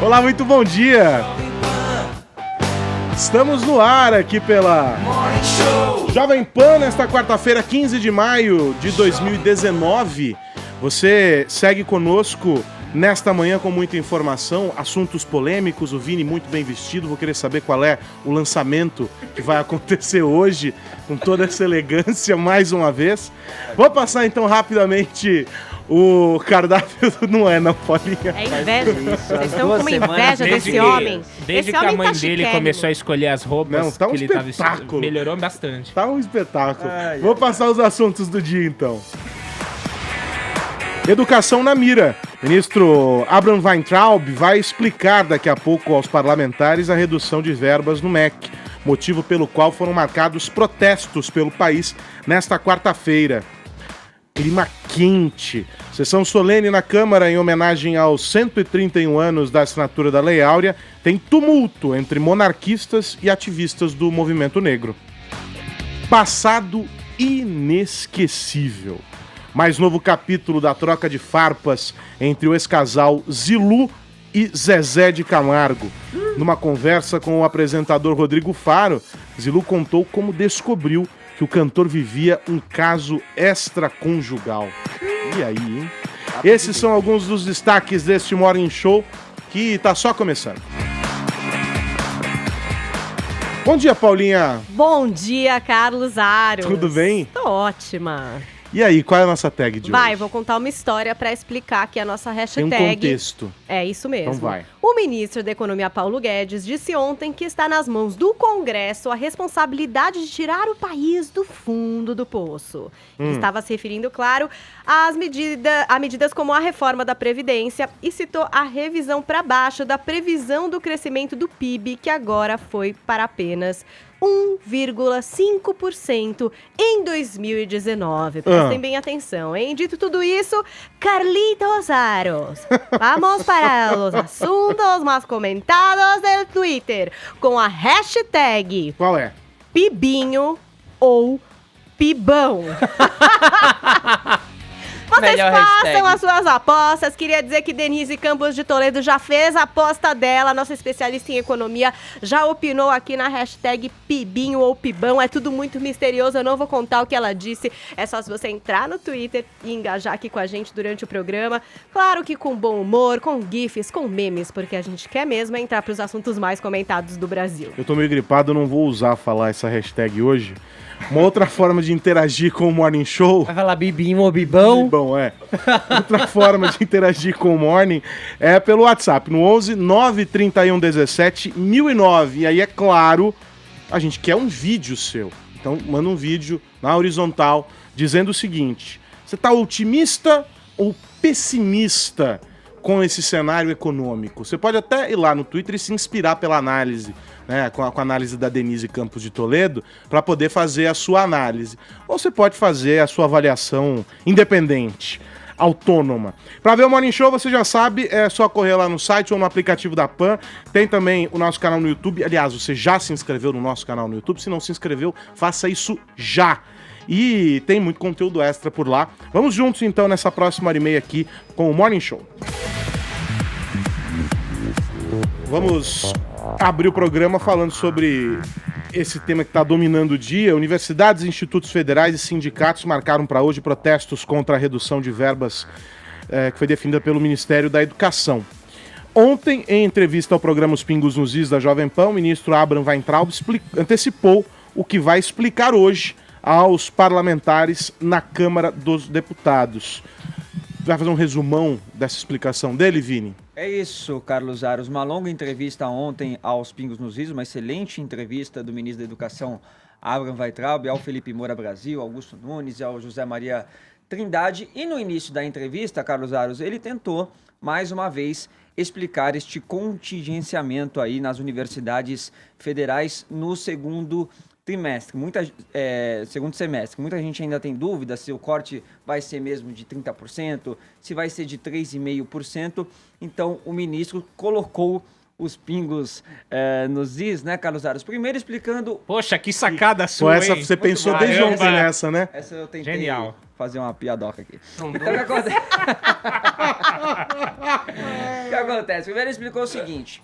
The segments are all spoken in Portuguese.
Olá, muito bom dia! Estamos no ar aqui pela Jovem Pan nesta quarta-feira, 15 de maio de 2019. Você segue conosco nesta manhã com muita informação, assuntos polêmicos, o Vini muito bem vestido, vou querer saber qual é o lançamento que vai acontecer hoje, com toda essa elegância, mais uma vez. Vou passar então rapidamente o cardápio, não é não, Paulinha? É inveja, vocês estão com uma inveja desse homem. Desde que a mãe dele começou a escolher as roupas, não, tá um que ele tava vestindo, melhorou bastante. Tá um espetáculo. Vou passar os assuntos do dia então. Educação na mira. Ministro Abraham Weintraub vai explicar daqui a pouco aos parlamentares a redução de verbas no MEC, motivo pelo qual foram marcados protestos pelo país nesta quarta-feira. Clima quente. Sessão solene na Câmara em homenagem aos 131 anos da assinatura da Lei Áurea. Tem tumulto entre monarquistas e ativistas do movimento negro. Passado inesquecível. Mais novo capítulo da troca de farpas entre o ex-casal Zilu e Zezé de Camargo. Numa conversa com o apresentador Rodrigo Faro, Zilu contou como descobriu que o cantor vivia um caso extraconjugal. E aí, hein? Esses são alguns dos destaques deste Morning Show que tá só começando. Bom dia, Paulinha. Bom dia, Carlos Aros. Tudo bem? Tô ótima. E aí, qual é a nossa tag de hoje? Vou contar uma história para explicar aqui a nossa hashtag. Tem um contexto. É isso mesmo. Então vai. O ministro da Economia, Paulo Guedes, disse ontem que está nas mãos do Congresso a responsabilidade de tirar o país do fundo do poço. Estava se referindo, claro, a medidas como a reforma da Previdência e citou a revisão para baixo da previsão do crescimento do PIB, que agora foi para apenas 1,5% em 2019. Prestem bem atenção, hein? Dito tudo isso, Carlitos Aros, vamos para os assuntos mais comentados do Twitter com a hashtag... Qual é? Pibinho ou Pibão. Vocês façam as suas apostas. Queria dizer que Denise Campos de Toledo já fez a aposta dela. Nossa especialista em economia já opinou aqui na hashtag Pibinho ou Pibão. É tudo muito misterioso, eu não vou contar o que ela disse. É só se você entrar no Twitter e engajar aqui com a gente durante o programa. Claro que com bom humor, com gifs, com memes, porque a gente quer mesmo entrar para os assuntos mais comentados do Brasil. Eu tô meio gripado, eu não vou falar essa hashtag hoje. Uma outra forma de interagir com o Morning Show... Vai falar Bibinho ou Bibão? Bibão, é. Outra forma de interagir com o Morning é pelo WhatsApp, no 11 931 17 1009. E aí, é claro, a gente quer um vídeo seu. Então, manda um vídeo na horizontal dizendo o seguinte: você tá otimista ou pessimista com esse cenário econômico? Você pode até ir lá no Twitter e se inspirar pela análise, né, com a análise da Denise Campos de Toledo, para poder fazer a sua análise. Ou você pode fazer a sua avaliação independente, autônoma. Para ver o Morning Show, você já sabe, é só correr lá no site ou no aplicativo da PAN. Tem também o nosso canal no YouTube. Aliás, você já se inscreveu no nosso canal no YouTube? Se não se inscreveu, faça isso já. E tem muito conteúdo extra por lá. Vamos juntos, então, nessa próxima hora e meia aqui com o Morning Show. Vamos abrir o programa falando sobre esse tema que está dominando o dia. Universidades, institutos federais e sindicatos marcaram para hoje protestos contra a redução de verbas que foi definida pelo Ministério da Educação. Ontem, em entrevista ao programa Os Pingos nos Is da Jovem Pan, o ministro Abraham Weintraub antecipou o que vai explicar hoje aos parlamentares na Câmara dos Deputados. Vai fazer um resumão dessa explicação dele, Vini? É isso, Carlos Aros. Uma longa entrevista ontem aos Pingos nos Is, uma excelente entrevista do ministro da Educação, Abraham Weintraub, ao Felipe Moura Brasil, Augusto Nunes e ao José Maria Trindade. E no início da entrevista, Carlos Aros, ele tentou, mais uma vez, explicar este contingenciamento aí nas universidades federais no segundo trimestre, segundo semestre. Muita gente ainda tem dúvida se o corte vai ser mesmo de 30%, se vai ser de 3,5%. Então, o ministro colocou os pingos nos is, né, Carlos Aros? Primeiro explicando... Poxa, que sacada sua, essa hein? você pensou desde ontem nessa, né? Essa eu tentei fazer uma piadoca aqui. Então, Então, o que acontece? que acontece? Primeiro ele explicou o seguinte.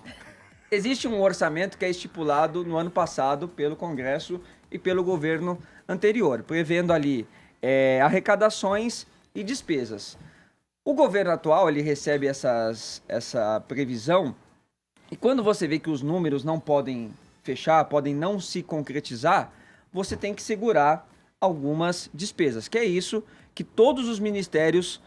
Existe um orçamento que é estipulado no ano passado pelo Congresso e pelo governo anterior, prevendo ali arrecadações e despesas. O governo atual ele recebe essa previsão e quando você vê que os números não podem fechar, podem não se concretizar, você tem que segurar algumas despesas, que é isso que todos os ministérios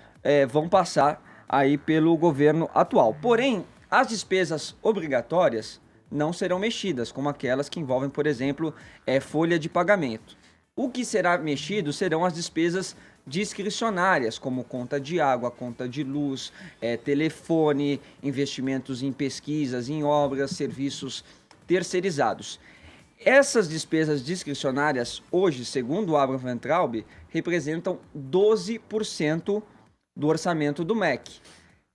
vão passar aí pelo governo atual. Porém, as despesas obrigatórias não serão mexidas, como aquelas que envolvem, por exemplo, folha de pagamento. O que será mexido serão as despesas discricionárias, como conta de água, conta de luz, telefone, investimentos em pesquisas, em obras, serviços terceirizados. Essas despesas discricionárias, hoje, segundo o Abraham Weintraub, representam 12% do orçamento do MEC.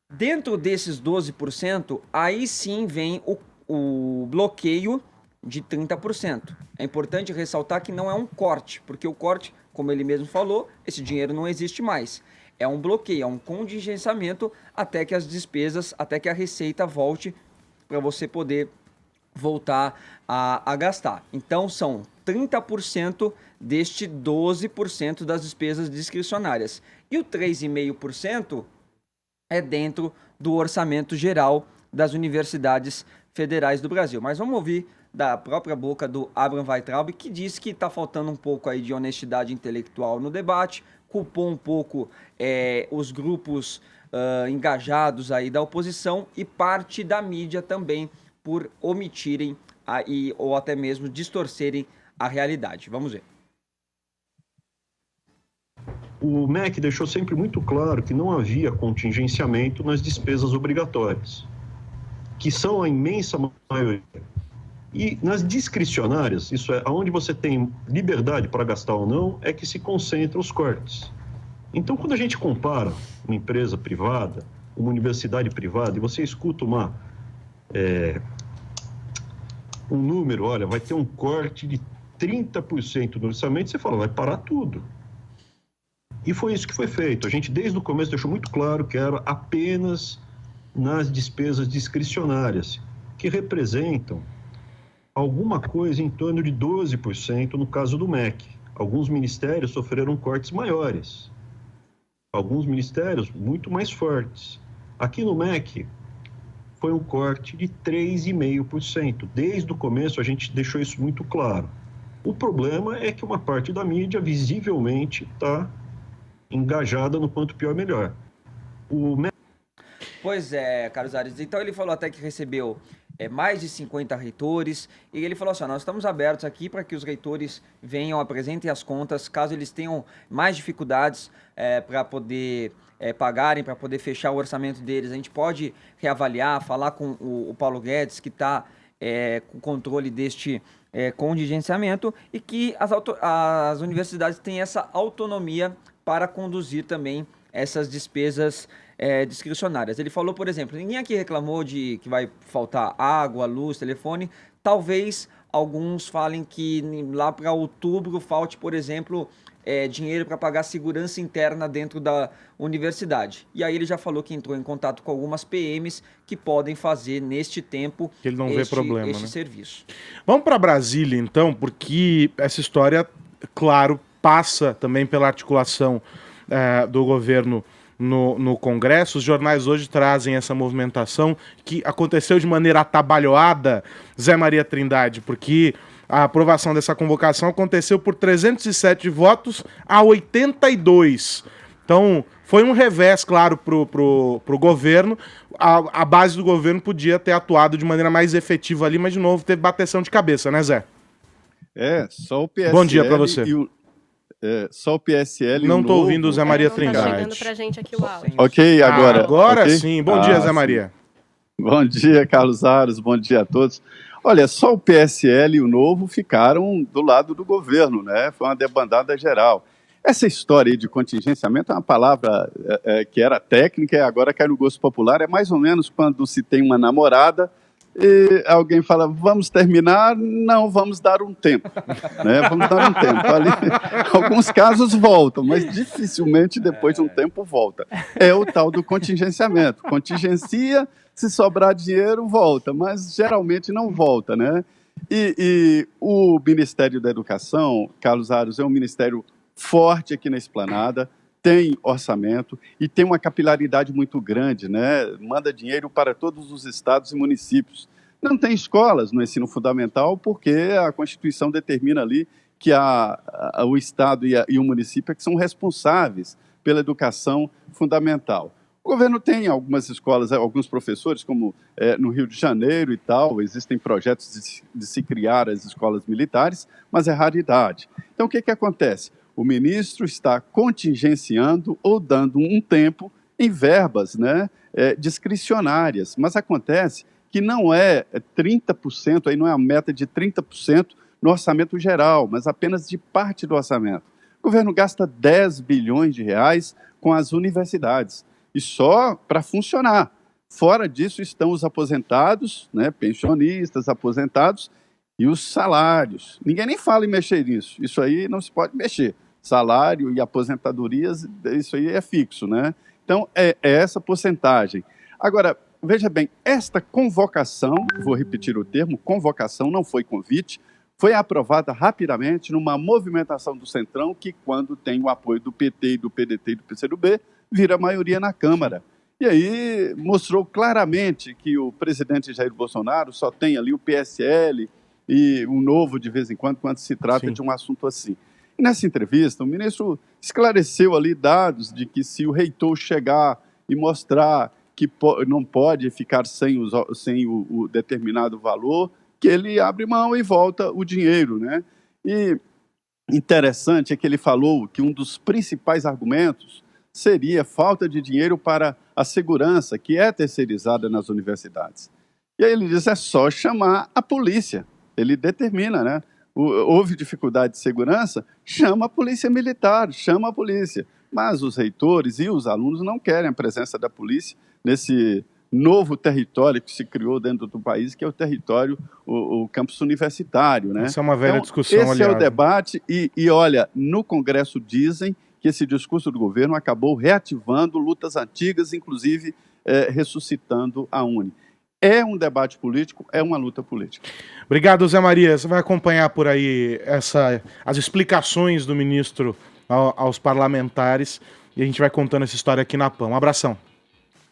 Dentro desses 12%, aí sim vem o bloqueio de 30%. É importante ressaltar que não é um corte, porque o corte, como ele mesmo falou, esse dinheiro não existe mais. É um bloqueio, é um contingenciamento até que as despesas, até que a receita volte para você poder voltar a gastar. Então são 30% deste 12% das despesas discricionárias. E o 3,5% é dentro do orçamento geral das universidades federais do Brasil. Mas vamos ouvir da própria boca do Abraham Weintraub, que diz que está faltando um pouco aí de honestidade intelectual no debate, culpou um pouco os grupos engajados aí da oposição e parte da mídia também por omitirem ou até mesmo distorcerem a realidade. Vamos ver. O MEC deixou sempre muito claro que não havia contingenciamento nas despesas obrigatórias, que são a imensa maioria. E nas discricionárias, isso é, onde você tem liberdade para gastar ou não, é que se concentram os cortes. Então, quando a gente compara uma empresa privada, uma universidade privada, e você escuta um número, olha, vai ter um corte de 30% do orçamento, você fala, vai parar tudo. E foi isso que foi feito. A gente, desde o começo, deixou muito claro que era apenas nas despesas discricionárias, que representam alguma coisa em torno de 12% no caso do MEC. Alguns ministérios sofreram cortes maiores. Alguns ministérios muito mais fortes. Aqui no MEC, foi um corte de 3,5%. Desde o começo, a gente deixou isso muito claro. O problema é que uma parte da mídia visivelmente está engajada no quanto pior, melhor. Pois é, Carlos Ares. Então ele falou até que recebeu mais de 50 reitores e ele falou assim, nós estamos abertos aqui para que os reitores venham, apresentem as contas, caso eles tenham mais dificuldades para poder pagarem, para poder fechar o orçamento deles. A gente pode reavaliar, falar com o Paulo Guedes, que está com o controle deste contingenciamento e que as universidades têm essa autonomia para conduzir também essas despesas discricionárias. Ele falou, por exemplo, ninguém aqui reclamou de que vai faltar água, luz, telefone. Talvez alguns falem que lá para outubro falte, por exemplo, dinheiro para pagar segurança interna dentro da universidade. E aí ele já falou que entrou em contato com algumas PMs que podem fazer neste tempo que ele não vê problema, este né? serviço. Vamos para Brasília, então, porque essa história, claro, passa também pela articulação do governo no Congresso. Os jornais hoje trazem essa movimentação que aconteceu de maneira atabalhoada, Zé Maria Trindade, porque a aprovação dessa convocação aconteceu por 307 votos a 82. Então, foi um revés, claro, pro governo. A base do governo podia ter atuado de maneira mais efetiva ali, mas, de novo, teve bateção de cabeça, né, Zé? Só o PSL. Bom dia para você. Só o PSL. Não estou ouvindo o Zé Maria Trindade. Tá chegando pra gente aqui o áudio. Ok, agora. Agora okay? sim. Bom dia, Zé Maria. Bom dia, Carlos Aros. Bom dia a todos. Olha, só o PSL e o Novo ficaram do lado do governo, né? Foi uma debandada geral. Essa história aí de contingenciamento é uma palavra que era técnica e agora cai no gosto popular. É mais ou menos quando se tem uma namorada e alguém fala, vamos terminar? Não, vamos dar um tempo. Né? Vamos dar um tempo. Ali, alguns casos voltam, mas dificilmente depois de um tempo volta. É o tal do contingenciamento. Contingencia, se sobrar dinheiro, volta, mas geralmente não volta, né? E o Ministério da Educação, Carlos Aros, é um ministério forte aqui na Esplanada, tem orçamento e tem uma capilaridade muito grande, né? Manda dinheiro para todos os estados e municípios. Não tem escolas no ensino fundamental porque a Constituição determina ali que o estado e o município é que são responsáveis pela educação fundamental. O governo tem algumas escolas, alguns professores, como no Rio de Janeiro e tal, existem projetos de se criar as escolas militares, mas é raridade. Então, o que acontece? O ministro está contingenciando ou dando um tempo em verbas, né, discricionárias, mas acontece que não é 30%, aí não é a meta de 30% no orçamento geral, mas apenas de parte do orçamento. O governo gasta 10 bilhões de reais com as universidades, e só para funcionar. Fora disso estão os aposentados, né, pensionistas, aposentados, e os salários. Ninguém nem fala em mexer nisso, isso aí não se pode mexer. Salário e aposentadorias, isso aí é fixo, né? Então, é essa porcentagem. Agora, veja bem, esta convocação, vou repetir o termo, convocação, não foi convite, foi aprovada rapidamente numa movimentação do Centrão que, quando tem o apoio do PT, do PDT e do PCdoB, vira maioria na Câmara. E aí mostrou claramente que o presidente Jair Bolsonaro só tem ali o PSL e o Novo de vez em quando se trata de um assunto assim. E nessa entrevista, o ministro esclareceu ali dados de que se o reitor chegar e mostrar que não pode ficar sem o determinado valor, que ele abre mão e volta o dinheiro, né? E interessante é que ele falou que um dos principais argumentos seria falta de dinheiro para a segurança, que é terceirizada nas universidades. E aí ele diz, é só chamar a polícia. Ele determina, né? Houve dificuldade de segurança, chama a polícia militar, chama a polícia. Mas os reitores e os alunos não querem a presença da polícia nesse novo território que se criou dentro do país, que é o território, o campus universitário, né? Essa é uma velha discussão, esse aliás. É o debate e olha, no Congresso dizem que esse discurso do governo acabou reativando lutas antigas, inclusive ressuscitando a UNE. É um debate político, é uma luta política. Obrigado, Zé Maria. Você vai acompanhar por aí as explicações do ministro aos parlamentares e a gente vai contando essa história aqui na PAN. Um abração.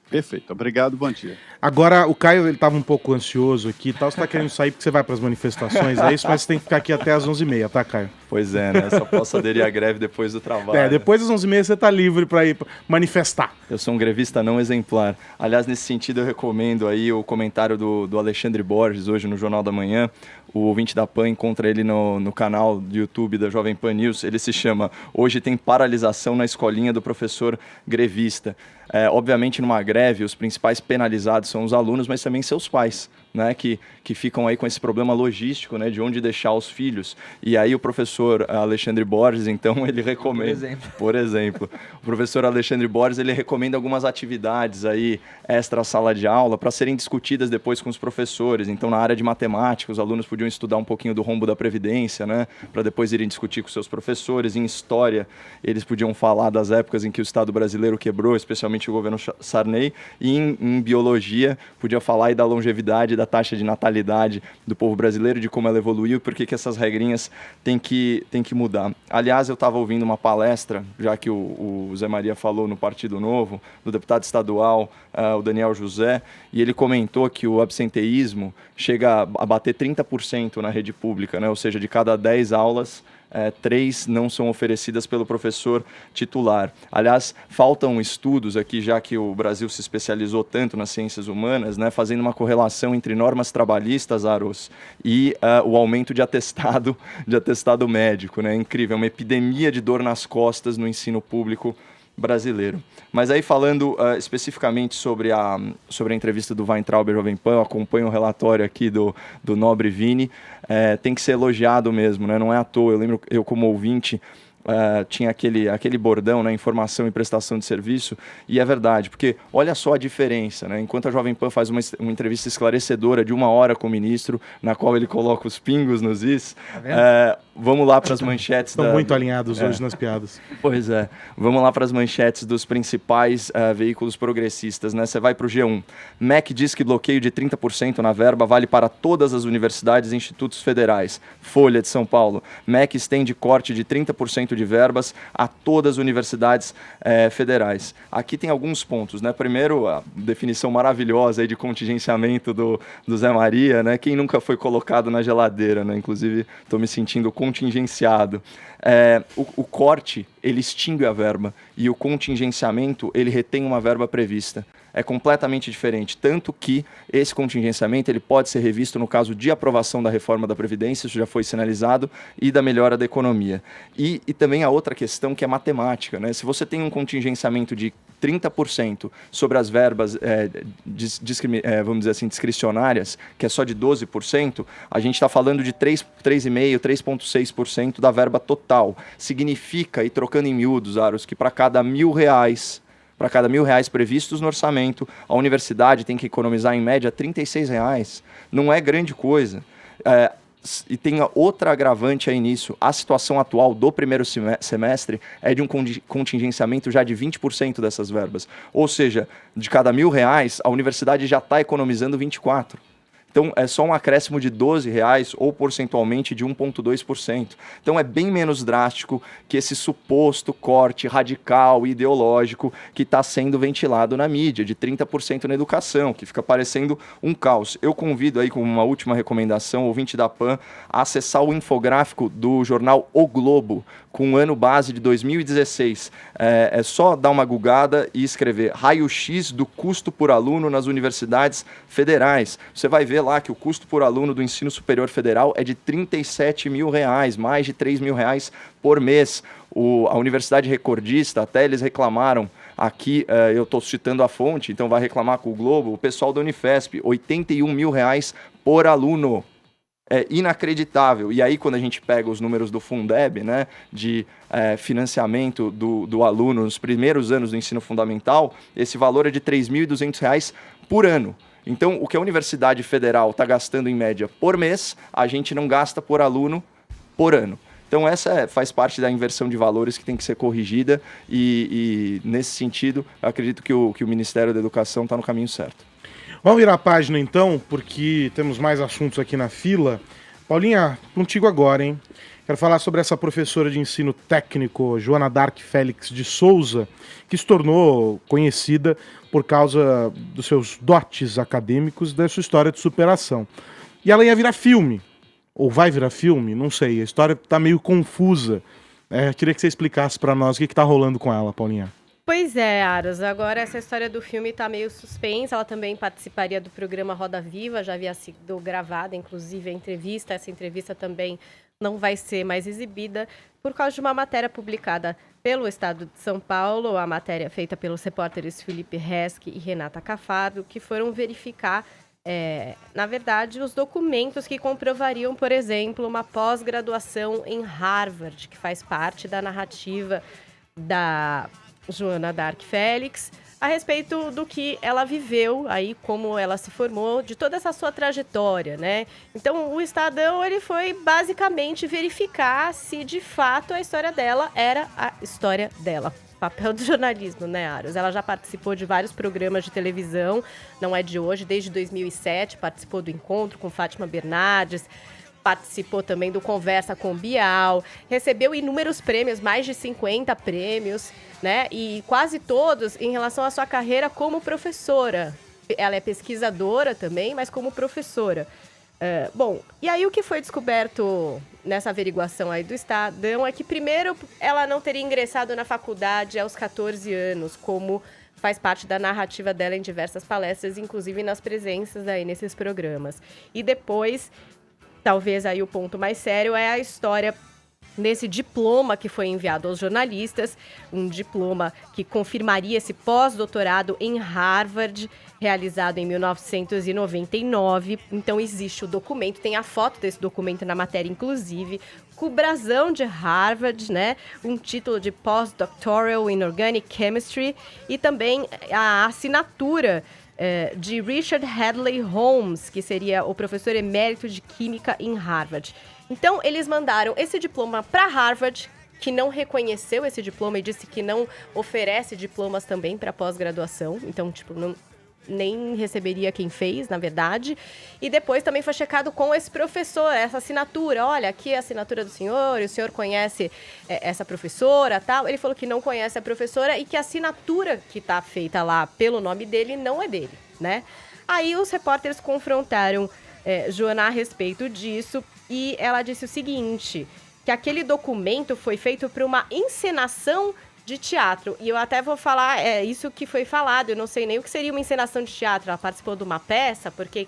Perfeito, obrigado, bom dia. Agora, o Caio, ele estava um pouco ansioso aqui e tal, você está querendo sair porque você vai para as manifestações, é isso? Mas você tem que ficar aqui até as 11h30, tá, Caio? Pois é, né? Só posso aderir à greve depois do trabalho. Depois das 11h30 você está livre para ir manifestar. Eu sou um grevista não exemplar. Aliás, nesse sentido, eu recomendo aí o comentário do Alexandre Borges, hoje no Jornal da Manhã. O ouvinte da PAN encontra ele no canal do YouTube da Jovem Pan News. Ele se chama Hoje tem paralisação na escolinha do professor grevista. Obviamente, numa greve, os principais penalizados são os alunos, mas também seus pais, né, que ficam aí com esse problema logístico, né, de onde deixar os filhos. E aí o professor Alexandre Borges, então, ele recomenda... Por exemplo. O professor Alexandre Borges, ele recomenda algumas atividades aí extra sala de aula para serem discutidas depois com os professores. Então, na área de matemática, os alunos podiam estudar um pouquinho do rombo da Previdência, né, para depois irem discutir com seus professores. Em história, eles podiam falar das épocas em que o Estado brasileiro quebrou, especialmente o governo Sarney. E em biologia, podia falar aí da longevidade, da taxa de natalidade do povo brasileiro, de como ela evoluiu, por que essas regrinhas têm que mudar. Aliás, eu estava ouvindo uma palestra, já que o Zé Maria falou no Partido Novo, do deputado estadual, o Daniel José, e ele comentou que o absenteísmo chega a bater 30% na rede pública, né? Ou seja, de cada 10 aulas, 3 não são oferecidas pelo professor titular. Aliás, faltam estudos aqui, já que o Brasil se especializou tanto nas ciências humanas, né, fazendo uma correlação entre normas trabalhistas, Aros, e o aumento de atestado médico. Né? É incrível, é uma epidemia de dor nas costas no ensino público brasileiro. Mas aí falando especificamente sobre a entrevista do Weintraub e Jovem Pan, eu acompanho o relatório aqui do Nobre Vini, tem que ser elogiado mesmo, né? Não é à toa. Eu lembro, eu como ouvinte, tinha aquele bordão, né, informação e prestação de serviço, e é verdade, porque olha só a diferença, né? Enquanto a Jovem Pan faz uma entrevista esclarecedora de 1 hora com o ministro, na qual ele coloca os pingos nos is, vamos lá para as manchetes. Estão muito alinhados hoje nas piadas. Pois é, vamos lá para as manchetes dos principais veículos progressistas, né? Você vai para o G1. MEC diz que bloqueio de 30% na verba vale para todas as universidades e institutos federais. Folha de São Paulo. MEC estende corte de 30% de verbas a todas as universidades federais. Aqui tem alguns pontos, né? Primeiro, a definição maravilhosa aí de contingenciamento do Zé Maria, né? Quem nunca foi colocado na geladeira, né? Inclusive, estou me sentindo contingenciado. O corte, ele extingue a verba, e o contingenciamento, ele retém uma verba prevista. É completamente diferente, tanto que esse contingenciamento ele pode ser revisto no caso de aprovação da reforma da Previdência, isso já foi sinalizado, e da melhora da economia. E também a outra questão que é matemática, né? Se você tem um contingenciamento de 30% sobre as verbas, vamos dizer assim, discricionárias, que é só de 12%, a gente está falando de 3,5%, 3,6% da verba total. Significa, e trocando em miúdos, Aros, que para cada R$1.000, para cada R$1.000 previstos no orçamento, a universidade tem que economizar em média R$36. Não é grande coisa. E tem outra agravante aí nisso. A situação atual do primeiro semestre é de um contingenciamento já de 20% dessas verbas. Ou seja, de cada R$1.000, a universidade já está economizando 24. Então, é só um acréscimo de R$12 ou percentualmente de 1,2%. Então, é bem menos drástico que esse suposto corte radical e ideológico que está sendo ventilado na mídia, de 30% na educação, que fica parecendo um caos. Eu convido aí, como uma última recomendação, o ouvinte da PAN, a acessar o infográfico do jornal O Globo, com o ano base de 2016. É só dar uma googada e escrever raio-x do custo por aluno nas universidades federais. Você vai ver lá que o custo por aluno do ensino superior federal é de R$37 mil, mais de R$3.000 por mês. A universidade recordista, até eles reclamaram, aqui eu estou citando a fonte, então vai reclamar com o Globo, o pessoal da Unifesp, R$81 mil por aluno. É inacreditável. E aí, quando a gente pega os números do Fundeb, né, de financiamento do aluno nos primeiros anos do ensino fundamental, esse valor é de R$3.200 por ano. Então, o que a Universidade Federal está gastando em média por mês, a gente não gasta por aluno por ano. Então, essa faz parte da inversão de valores que tem que ser corrigida e nesse sentido, eu acredito que o Ministério da Educação está no caminho certo. Vamos virar a página então, porque temos mais assuntos aqui na fila. Paulinha, contigo agora, hein? Quero falar sobre essa professora de ensino técnico, Joana Dark Félix de Souza, que se tornou conhecida por causa dos seus dotes acadêmicos e da sua história de superação. E ela ia virar filme, ou vai virar filme, não sei, a história está meio confusa. Queria que você explicasse para nós o que está rolando com ela, Paulinha. Pois é, Aros, agora essa história do filme está meio suspensa, ela também participaria do programa Roda Viva, já havia sido gravada, inclusive, essa entrevista também não vai ser mais exibida, por causa de uma matéria publicada pelo Estado de São Paulo, a matéria feita pelos repórteres Felipe Resch e Renata Cafardo, que foram verificar, na verdade, os documentos que comprovariam, por exemplo, uma pós-graduação em Harvard, que faz parte da narrativa da Joana Dark Félix, a respeito do que ela viveu, aí como ela se formou, de toda essa sua trajetória, né? Então, o Estadão, ele foi basicamente verificar se, de fato, a história dela era a história dela. Papel do jornalismo, né, Aros? Ela já participou de vários programas de televisão, não é de hoje, desde 2007, participou do Encontro com Fátima Bernardes, participou também do Conversa com Bial, recebeu inúmeros prêmios, mais de 50 prêmios, né? E quase todos em relação à sua carreira como professora. Ela é pesquisadora também, mas como professora. Bom, e aí o que foi descoberto nessa averiguação aí do Estadão é que, primeiro, ela não teria ingressado na faculdade aos 14 anos, como faz parte da narrativa dela em diversas palestras, inclusive nas presenças aí nesses programas. E depois, talvez aí o ponto mais sério é a história nesse diploma que foi enviado aos jornalistas, um diploma que confirmaria esse pós-doutorado em Harvard, realizado em 1999. Então existe o documento, tem a foto desse documento na matéria, inclusive, com o brasão de Harvard, né? Um título de Postdoctoral in Organic Chemistry e também a assinatura de Richard Hadley Holmes, que seria o professor emérito de Química em Harvard. Então, eles mandaram esse diploma para Harvard, que não reconheceu esse diploma e disse que não oferece diplomas também para pós-graduação. Então, nem receberia quem fez, na verdade. E depois também foi checado com esse professor, essa assinatura. Olha, aqui é a assinatura do senhor, e o senhor conhece essa professora, tal. Ele falou que não conhece a professora e que a assinatura que está feita lá pelo nome dele não é dele, né? Aí os repórteres confrontaram Joana a respeito disso e ela disse o seguinte, que aquele documento foi feito para uma encenação de teatro. E eu até vou falar isso que foi falado. Eu não sei nem o que seria uma encenação de teatro. Ela participou de uma peça? Por que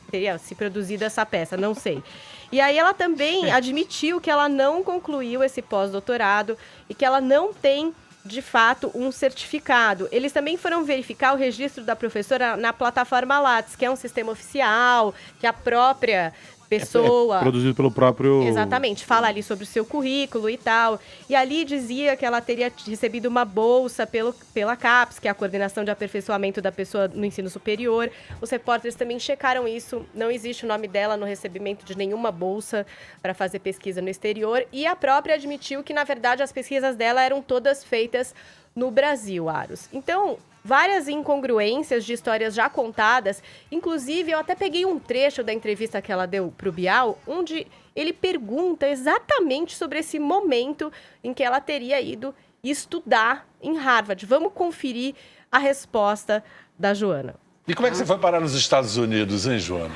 teria se produzido essa peça? Não sei. E aí ela também admitiu que ela não concluiu esse pós-doutorado e que ela não tem, de fato, um certificado. Eles também foram verificar o registro da professora na plataforma Lattes, que é um sistema oficial, que a própria pessoa... produzido pelo próprio... Exatamente, fala ali sobre o seu currículo e tal. E ali dizia que ela teria recebido uma bolsa pela CAPES, que é a Coordenação de Aperfeiçoamento da Pessoa no Ensino Superior. Os repórteres também checaram isso, não existe o nome dela no recebimento de nenhuma bolsa para fazer pesquisa no exterior. E a própria admitiu que, na verdade, as pesquisas dela eram todas feitas no Brasil, Aros. Então, várias incongruências de histórias já contadas. Inclusive, eu até peguei um trecho da entrevista que ela deu para o Bial, onde ele pergunta exatamente sobre esse momento em que ela teria ido estudar em Harvard. Vamos conferir a resposta da Joana. E como é que você foi parar nos Estados Unidos, hein, Joana?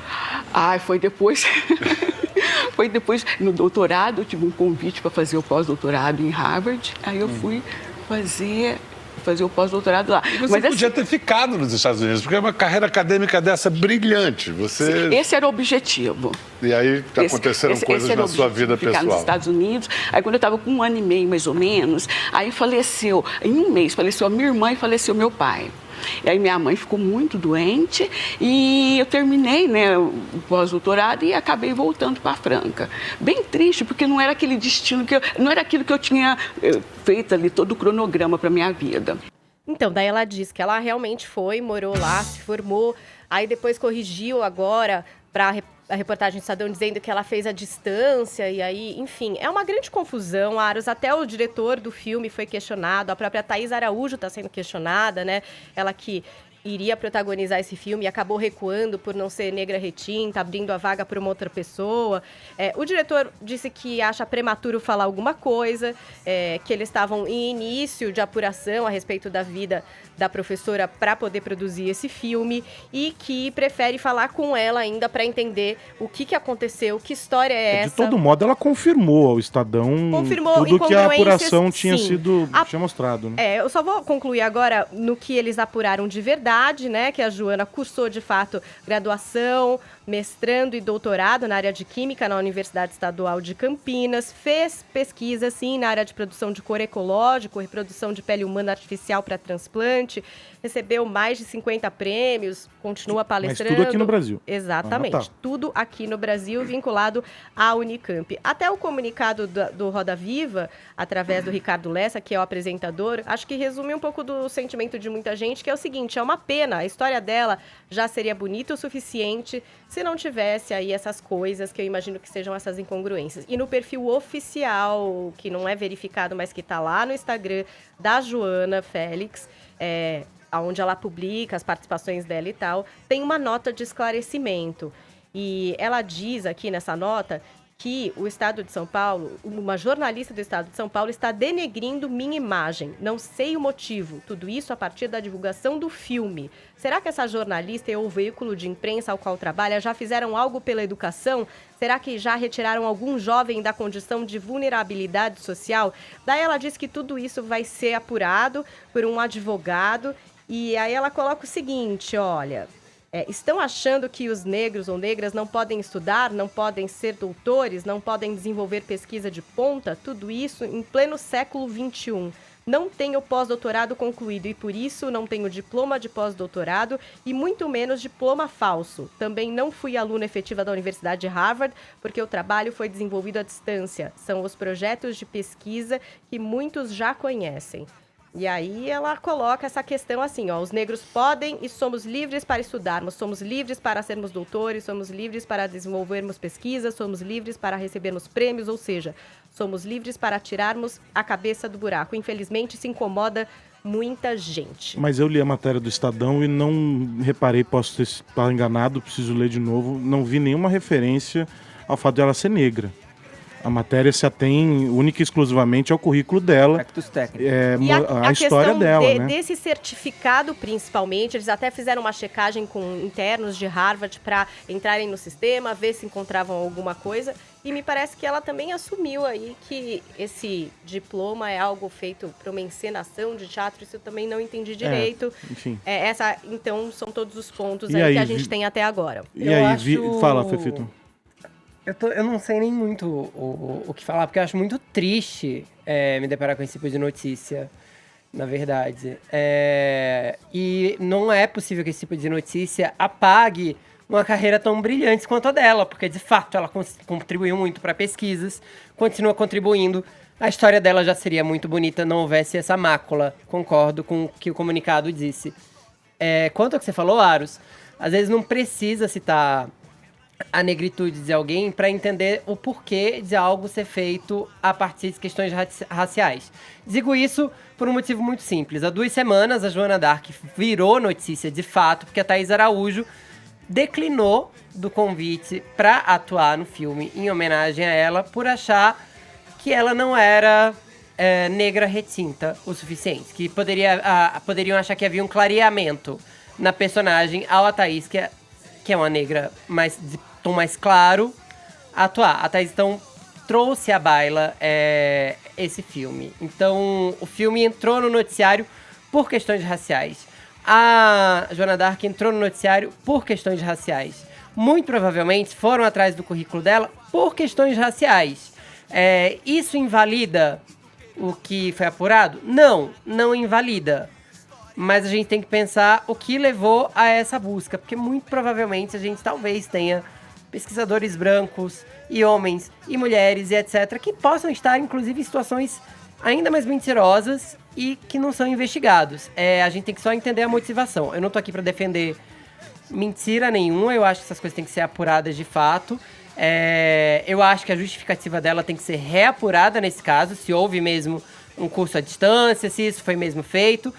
Foi depois... Foi depois, no doutorado, eu tive um convite para fazer o pós-doutorado em Harvard. Aí eu fui fazer o pós-doutorado lá. E você podia ter ficado nos Estados Unidos, porque é uma carreira acadêmica dessa brilhante. Esse era o objetivo. E aí aconteceram coisas na sua vida pessoal. Ficar nos Estados Unidos. Aí quando eu estava com 1 ano e meio, mais ou menos, aí faleceu, em um mês, faleceu a minha irmã e faleceu meu pai. E aí minha mãe ficou muito doente e eu terminei, né, o pós-doutorado e acabei voltando para Franca. Bem triste, porque não era aquele destino, não era aquilo que eu tinha feito ali, todo o cronograma para minha vida. Então, daí ela disse que ela realmente foi, morou lá, se formou, aí depois corrigiu agora para a reportagem do Estadão dizendo que ela fez à distância e aí, enfim, é uma grande confusão, Aros. Até o diretor do filme foi questionado, a própria Thaís Araújo está sendo questionada, né? Ela que iria protagonizar esse filme e acabou recuando por não ser negra retinta, abrindo a vaga para uma outra pessoa. O diretor disse que acha prematuro falar alguma coisa, que eles estavam em início de apuração a respeito da vida da professora para poder produzir esse filme e que prefere falar com ela ainda para entender o que aconteceu, que história é essa. De todo modo, ela confirmou ao Estadão tudo que a apuração tinha mostrado. Né? Eu só vou concluir agora no que eles apuraram de verdade, né? Que a Joana cursou, de fato, graduação, mestrando e doutorado na área de Química na Universidade Estadual de Campinas, fez pesquisa, sim, na área de produção de couro ecológico, reprodução de pele humana artificial para transplante, recebeu mais de 50 prêmios, continua palestrando. Mas tudo aqui no Brasil. Exatamente, tudo aqui no Brasil, vinculado à Unicamp. Até o comunicado do Roda Viva, através do Ricardo Lessa, que é o apresentador, acho que resume um pouco do sentimento de muita gente, que é o seguinte, é uma pena, a história dela já seria bonita o suficiente se não tivesse aí essas coisas que eu imagino que sejam essas incongruências. E no perfil oficial, que não é verificado, mas que está lá no Instagram da Joana Félix, onde ela publica as participações dela e tal, tem uma nota de esclarecimento. E ela diz aqui nessa nota que o Estado de São Paulo, uma jornalista do Estado de São Paulo, está denegrindo minha imagem. Não sei o motivo. Tudo isso a partir da divulgação do filme. Será que essa jornalista e o veículo de imprensa ao qual trabalha já fizeram algo pela educação? Será que já retiraram algum jovem da condição de vulnerabilidade social? Daí ela diz que tudo isso vai ser apurado por um advogado. E aí ela coloca o seguinte, olha... Estão achando que os negros ou negras não podem estudar, não podem ser doutores, não podem desenvolver pesquisa de ponta? Tudo isso em pleno século XXI. Não tenho pós-doutorado concluído e, por isso, não tenho diploma de pós-doutorado e muito menos diploma falso. Também não fui aluna efetiva da Universidade de Harvard, porque o trabalho foi desenvolvido à distância. São os projetos de pesquisa que muitos já conhecem. E aí ela coloca essa questão assim, ó, os negros podem e somos livres para estudarmos, somos livres para sermos doutores, somos livres para desenvolvermos pesquisas, somos livres para recebermos prêmios, ou seja, somos livres para tirarmos a cabeça do buraco. Infelizmente, se incomoda muita gente. Mas eu li a matéria do Estadão e não reparei, posso estar enganado, preciso ler de novo, não vi nenhuma referência ao fato de ela ser negra. A matéria se atém única e exclusivamente ao currículo dela. Aspectos técnicos. E a história dela, né? Desse certificado, principalmente, eles até fizeram uma checagem com internos de Harvard para entrarem no sistema, ver se encontravam alguma coisa. E me parece que ela também assumiu aí que esse diploma é algo feito para uma encenação de teatro. Isso eu também não entendi direito. Enfim. Então, são todos os pontos aí que a gente tem até agora. E aí, fala, Fefito. Eu não sei nem muito o que falar, porque eu acho muito triste me deparar com esse tipo de notícia, na verdade. E não é possível que esse tipo de notícia apague uma carreira tão brilhante quanto a dela, porque, de fato, ela contribuiu muito para pesquisas, continua contribuindo. A história dela já seria muito bonita não houvesse essa mácula. Concordo com o que o comunicado disse. Quanto ao que você falou, Aros, às vezes não precisa citar a negritude de alguém para entender o porquê de algo ser feito a partir de questões raciais. Digo isso por um motivo muito simples. Há 2 semanas, a Joana d'Arc virou notícia de fato, porque a Thaís Araújo declinou do convite para atuar no filme em homenagem a ela por achar que ela não era negra retinta o suficiente, que poderiam achar que havia um clareamento na personagem ao a Thaís, que é uma negra de tom mais claro, atuar. A Thaís, então, trouxe à baila esse filme. Então, o filme entrou no noticiário por questões raciais. A Joana d'Arc entrou no noticiário por questões raciais. Muito provavelmente foram atrás do currículo dela por questões raciais. Isso invalida o que foi apurado? Não invalida. Mas a gente tem que pensar o que levou a essa busca, porque muito provavelmente a gente talvez tenha pesquisadores brancos e homens e mulheres e etc. que possam estar, inclusive, em situações ainda mais mentirosas e que não são investigados. A gente tem que só entender a motivação. Eu não tô aqui para defender mentira nenhuma, eu acho que essas coisas têm que ser apuradas de fato. Eu acho que a justificativa dela tem que ser reapurada nesse caso, se houve mesmo um curso à distância, se isso foi mesmo feito.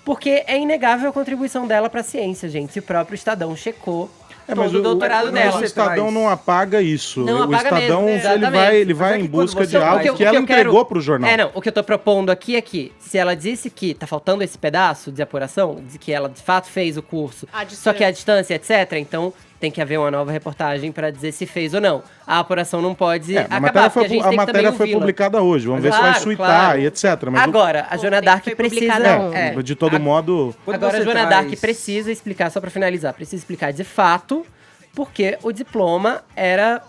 Porque é inegável a contribuição dela para a ciência, gente. O próprio Estadão checou todo o doutorado dela. Mas o Estadão não apaga isso. Não apaga o Estadão mesmo, ele vai em busca de algo que ela entregou para o jornal. O que eu tô propondo aqui é que, se ela disse que tá faltando esse pedaço de apuração, de que ela de fato fez o curso, só que a distância, etc., então tem que haver uma nova reportagem para dizer se fez ou não. A apuração não pode acabar, porque a gente tem que também matéria foi publicada hoje, vamos ver se vai suitar e etc. Mas agora, a Joana d'Arc precisa... de todo modo... Agora a Joana d'Arc precisa explicar, só para finalizar, precisa explicar de fato porque o diploma era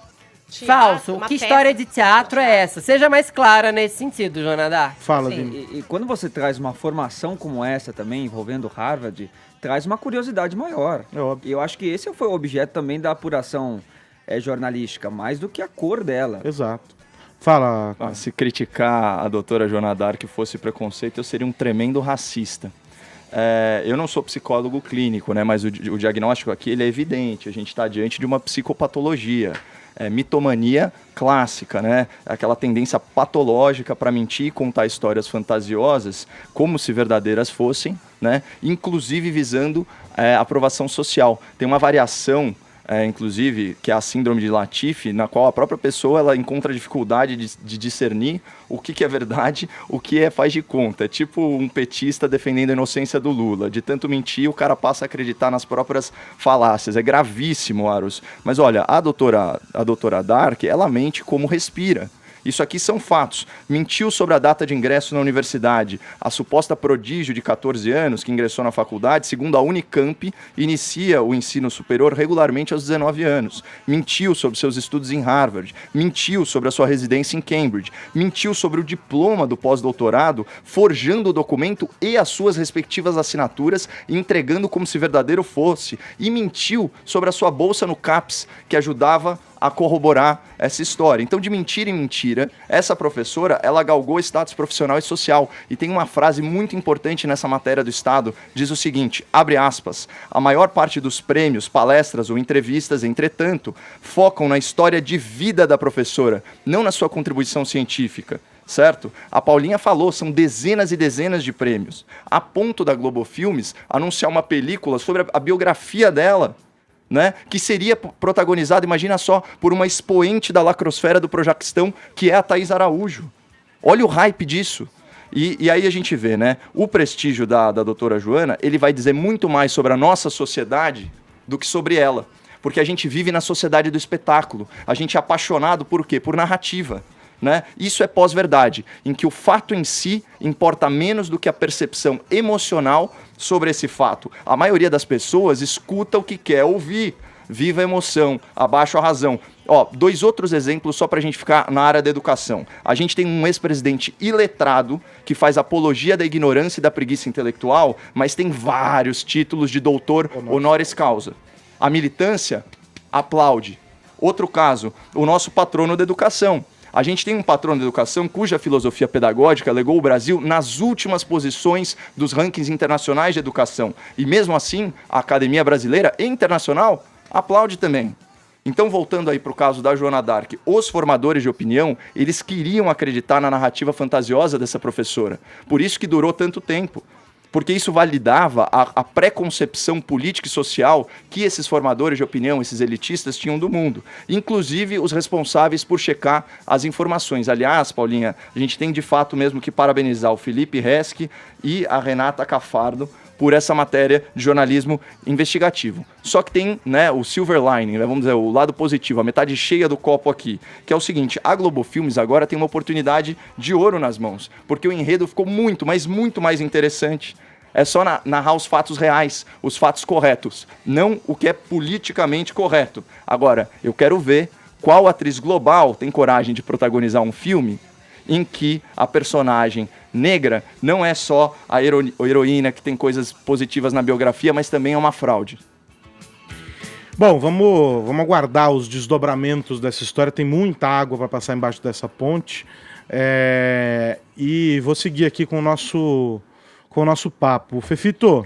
falso. Que história de teatro é essa? Seja mais clara nesse sentido, Joana d'Arc. Fala, Vini. E quando você traz uma formação como essa também, envolvendo Harvard, traz uma curiosidade maior. É óbvio. E eu acho que esse foi o objeto também da apuração jornalística, mais do que a cor dela. Exato. Fala. Se criticar a doutora Joana d'Arc fosse preconceito, eu seria um tremendo racista. Eu não sou psicólogo clínico, né, mas o diagnóstico aqui ele é evidente. A gente está diante de uma psicopatologia. Mitomania clássica, né? Aquela tendência patológica para mentir e contar histórias fantasiosas como se verdadeiras fossem, né? Inclusive visando aprovação social. Tem uma variação, inclusive, que é a síndrome de Latifi, na qual a própria pessoa ela encontra dificuldade de discernir o que é verdade, o que faz de conta. É tipo um petista defendendo a inocência do Lula. De tanto mentir, o cara passa a acreditar nas próprias falácias. É gravíssimo, Aros. Mas olha, a doutora d'Arc, ela mente como respira. Isso aqui são fatos. Mentiu sobre a data de ingresso na universidade. A suposta prodígio de 14 anos que ingressou na faculdade, segundo a Unicamp, inicia o ensino superior regularmente aos 19 anos. Mentiu sobre seus estudos em Harvard. Mentiu sobre a sua residência em Cambridge. Mentiu sobre o diploma do pós-doutorado, forjando o documento e as suas respectivas assinaturas, entregando como se verdadeiro fosse. E mentiu sobre a sua bolsa no CAPES, que ajudava a corroborar essa história. Então, de mentira em mentira, essa professora, ela galgou status profissional e social. E tem uma frase muito importante nessa matéria do Estado, diz o seguinte, abre aspas, a maior parte dos prêmios, palestras ou entrevistas, entretanto, focam na história de vida da professora, não na sua contribuição científica. Certo? A Paulinha falou, são dezenas e dezenas de prêmios. A ponto da Globo Filmes anunciar uma película sobre a biografia dela, né? Que seria protagonizada, imagina só, por uma expoente da lacrosfera do Projaquistão, que é a Thaís Araújo. Olha o hype disso. E aí a gente vê, né? O prestígio da doutora Joana, ele vai dizer muito mais sobre a nossa sociedade do que sobre ela. Porque a gente vive na sociedade do espetáculo. A gente é apaixonado por quê? Por narrativa. Né? Isso é pós-verdade, em que o fato em si importa menos do que a percepção emocional sobre esse fato. A maioria das pessoas escuta o que quer ouvir. Viva a emoção, abaixo a razão. Ó, 2 outros exemplos só pra gente ficar na área da educação. A gente tem um ex-presidente iletrado que faz apologia da ignorância e da preguiça intelectual, mas tem vários títulos de doutor honoris causa. A militância aplaude. Outro caso, o nosso patrono da educação. A gente tem um patrono de educação cuja filosofia pedagógica legou o Brasil nas últimas posições dos rankings internacionais de educação. E mesmo assim, a Academia Brasileira e Internacional aplaude também. Então, voltando aí para o caso da Joana d'Arc, os formadores de opinião, eles queriam acreditar na narrativa fantasiosa dessa professora. Por isso que durou tanto tempo. Porque isso validava a pré-concepção política e social que esses formadores de opinião, esses elitistas, tinham do mundo. Inclusive os responsáveis por checar as informações. Aliás, Paulinha, a gente tem de fato mesmo que parabenizar o Felipe Resch e a Renata Cafardo por essa matéria de jornalismo investigativo. Só que tem, né, o silver lining, né, vamos dizer, o lado positivo, a metade cheia do copo aqui, que é o seguinte, a Globo Filmes agora tem uma oportunidade de ouro nas mãos, porque o enredo ficou muito, mas muito mais interessante. É só narrar os fatos reais, os fatos corretos, não o que é politicamente correto. Agora, eu quero ver qual atriz global tem coragem de protagonizar um filme em que a personagem negra não é só a heroína que tem coisas positivas na biografia, mas também é uma fraude. Bom, vamos aguardar os desdobramentos dessa história. Tem muita água para passar embaixo dessa ponte. E vou seguir aqui com o nosso papo. Fefito,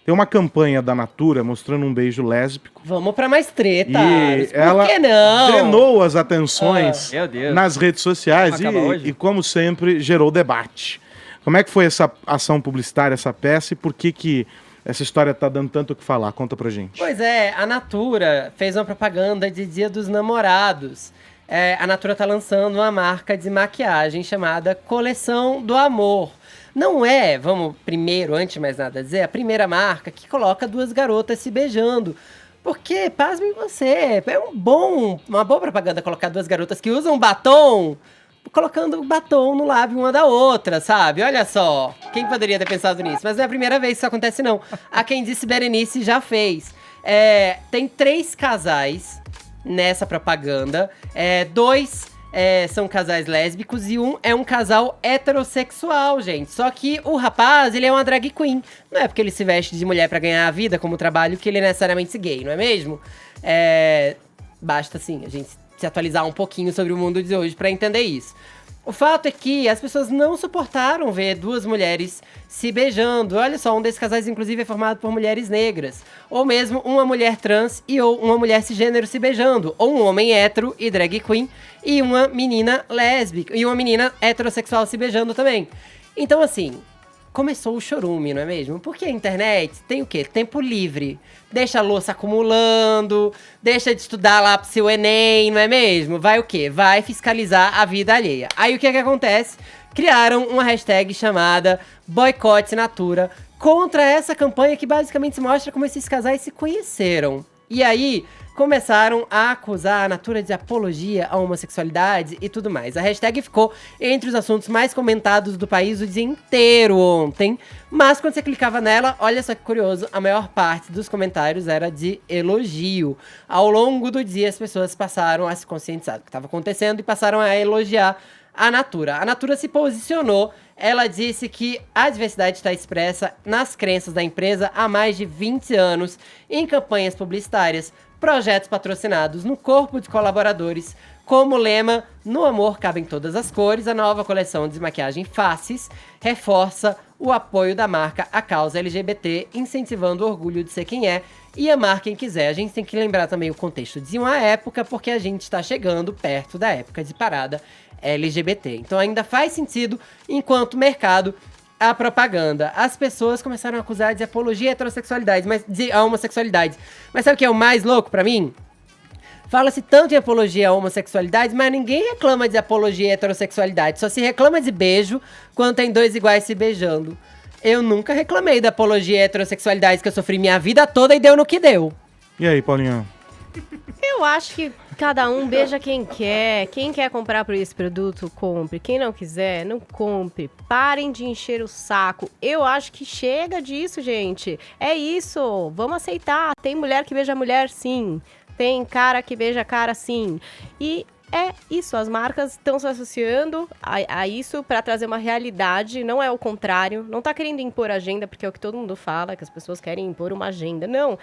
tem uma campanha da Natura mostrando um beijo lésbico. Vamos pra mais treta. E ela drenou as atenções nas redes sociais e, como sempre, gerou debate. Como é que foi essa ação publicitária, essa peça, e por que essa história tá dando tanto o que falar? Conta pra gente. Pois é, a Natura fez uma propaganda de Dia dos Namorados. A Natura tá lançando uma marca de maquiagem chamada Coleção do Amor. Não é, vamos primeiro, antes de mais nada dizer, a primeira marca que coloca 2 garotas se beijando. Porque, pasmem você, é uma boa propaganda colocar 2 garotas que usam batom, colocando batom no lábio uma da outra, sabe? Olha só, quem poderia ter pensado nisso? Mas não é a primeira vez que isso acontece, não. A Quem Disse Berenice já fez. Tem 3 casais nessa propaganda, 2... são casais lésbicos e um é um casal heterossexual, gente. Só que o rapaz, ele é uma drag queen. Não é porque ele se veste de mulher pra ganhar a vida como trabalho que ele é necessariamente gay, não é mesmo? Basta, assim, a gente se atualizar um pouquinho sobre o mundo de hoje pra entender isso. O fato é que as pessoas não suportaram ver 2 mulheres se beijando. Olha só, um desses casais, inclusive, é formado por mulheres negras. Ou mesmo uma mulher trans ou uma mulher cisgênero se beijando. Ou um homem hétero e drag queen e uma menina lésbica. E uma menina heterossexual se beijando também. Então, assim, começou o chorume, não é mesmo? Porque a internet tem o quê? Tempo livre. Deixa a louça acumulando, deixa de estudar lá pro seu Enem, não é mesmo? Vai o quê? Vai fiscalizar a vida alheia. Aí o que acontece? Criaram uma hashtag chamada Boicote Natura contra essa campanha que basicamente mostra como esses casais se conheceram. E aí, começaram a acusar a Natura de apologia à homossexualidade e tudo mais. A hashtag ficou entre os assuntos mais comentados do país o dia inteiro ontem, mas quando você clicava nela, olha só que curioso, a maior parte dos comentários era de elogio. Ao longo do dia, as pessoas passaram a se conscientizar do que estava acontecendo e passaram a elogiar a Natura. A Natura se posicionou, ela disse que a diversidade está expressa nas crenças da empresa há mais de 20 anos, em campanhas publicitárias, projetos patrocinados, no corpo de colaboradores. Como lema, no amor cabem todas as cores, a nova coleção de maquiagem Faces reforça o apoio da marca à causa LGBT, incentivando o orgulho de ser quem é e amar quem quiser. A gente tem que lembrar também o contexto de uma época, porque a gente está chegando perto da época de parada LGBT. Então ainda faz sentido, enquanto mercado, a propaganda. As pessoas começaram a acusar de apologia à heterossexualidade, à homossexualidade. Mas sabe o que é o mais louco pra mim? Fala-se tanto em apologia à homossexualidade, mas ninguém reclama de apologia à heterossexualidade. Só se reclama de beijo quando tem dois iguais se beijando. Eu nunca reclamei da apologia à heterossexualidade, que eu sofri minha vida toda e deu no que deu. E aí, Paulinho? Eu acho que cada um beija quem quer. Quem quer comprar por esse produto, compre. Quem não quiser, não compre. Parem de encher o saco. Eu acho que chega disso, gente. É isso. Vamos aceitar. Tem mulher que beija mulher, sim. Tem cara que beija cara, sim. E é isso. As marcas estão se associando a isso para trazer uma realidade. Não é o contrário. Não tá querendo impor agenda, porque é o que todo mundo fala, que as pessoas querem impor uma agenda. Não.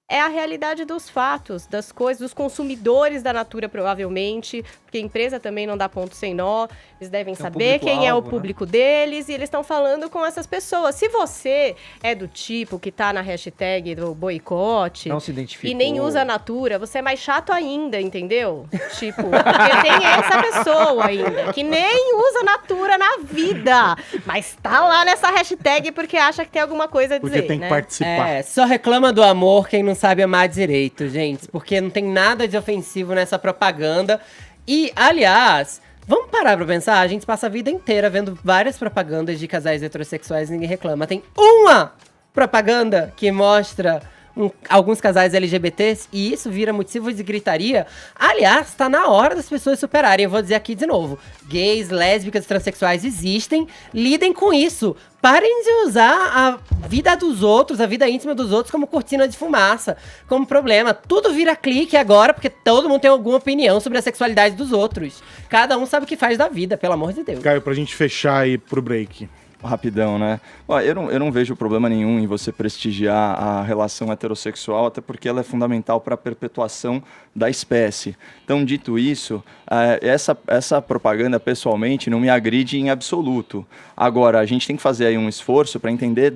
É a realidade dos fatos, das coisas, dos consumidores da Natura, provavelmente, porque a empresa também não dá ponto sem nó, eles devem saber quem é o público deles, e eles estão falando com essas pessoas. Se você é do tipo que tá na hashtag do boicote não se identificou e nem usa a Natura, você é mais chato ainda, entendeu? Tipo, porque tem essa pessoa ainda, que nem usa Natura na vida, mas tá lá nessa hashtag porque acha que tem alguma coisa a dizer, porque tem que participar. É, só reclama do amor quem não sabe amar direito, gente, porque não tem nada de ofensivo nessa propaganda. E, aliás, vamos parar pra pensar, a gente passa a vida inteira vendo várias propagandas de casais heterossexuais e ninguém reclama. Tem uma propaganda que mostra alguns casais LGBTs e isso vira motivo de gritaria. Aliás, tá na hora das pessoas superarem. Eu vou dizer aqui de novo. Gays, lésbicas, transexuais existem. Lidem com isso. Parem de usar a vida dos outros, a vida íntima dos outros como cortina de fumaça, como problema. Tudo vira clique agora, porque todo mundo tem alguma opinião sobre a sexualidade dos outros. Cada um sabe o que faz da vida, pelo amor de Deus. Caio, pra gente fechar aí pro break. Rapidão, né? Ó, eu não vejo problema nenhum em você prestigiar a relação heterossexual, até porque ela é fundamental para a perpetuação da espécie. Então, dito isso, essa propaganda, pessoalmente, não me agride em absoluto. Agora, a gente tem que fazer aí um esforço para entender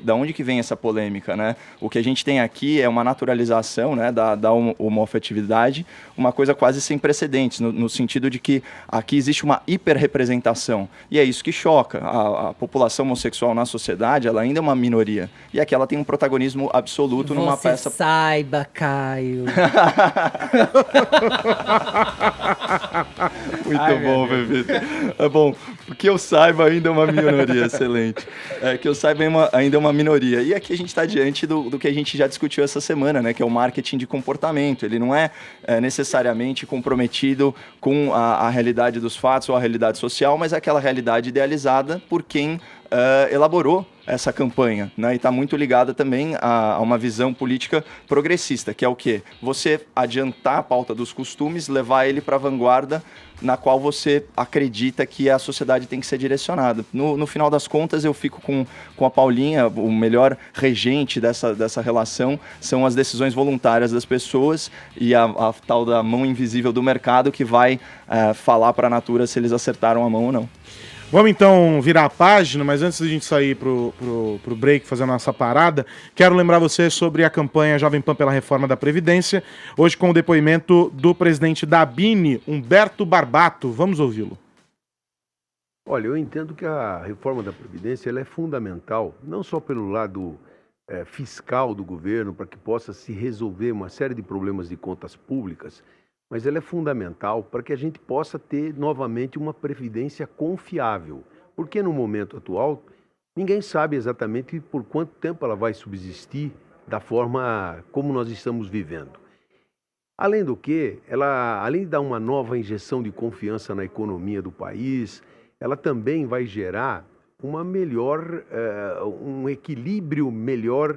da onde que vem essa polêmica, né? O que a gente tem aqui é uma naturalização, né, da homoafetividade, uma coisa quase sem precedentes, no sentido de que aqui existe uma hiperrepresentação. E é isso que choca. A população homossexual na sociedade, ela ainda é uma minoria. E aqui ela tem um protagonismo absoluto numa peça... Saiba, Caio. Muito bom, bebê. É bom, que eu saiba ainda é uma minoria, excelente. Que eu saiba ainda é uma minoria. E aqui a gente está diante do que a gente já discutiu essa semana, né? Que é o marketing de comportamento. Ele não é necessariamente comprometido com a realidade dos fatos ou a realidade social, mas é aquela realidade idealizada por quem elaborou essa campanha, né? E está muito ligada também a uma visão política progressista, que é o quê? Você adiantar a pauta dos costumes, levar ele para a vanguarda na qual você acredita que a sociedade tem que ser direcionada. No final das contas, eu fico com a Paulinha, o melhor regente dessa relação são as decisões voluntárias das pessoas e a tal da mão invisível do mercado que vai falar para a Natura se eles acertaram a mão ou não. Vamos então virar a página, mas antes de a gente sair pro break, fazer a nossa parada, quero lembrar você sobre a campanha Jovem Pan pela Reforma da Previdência, hoje com o depoimento do presidente da ABINE, Humberto Barbato. Vamos ouvi-lo. Olha, eu entendo que a reforma da Previdência ela é fundamental, não só pelo lado fiscal do governo, para que possa se resolver uma série de problemas de contas públicas, mas ela é fundamental para que a gente possa ter novamente uma previdência confiável, porque no momento atual ninguém sabe exatamente por quanto tempo ela vai subsistir da forma como nós estamos vivendo. Além do que, ela, além de dar uma nova injeção de confiança na economia do país, ela também vai gerar uma melhor, um equilíbrio melhor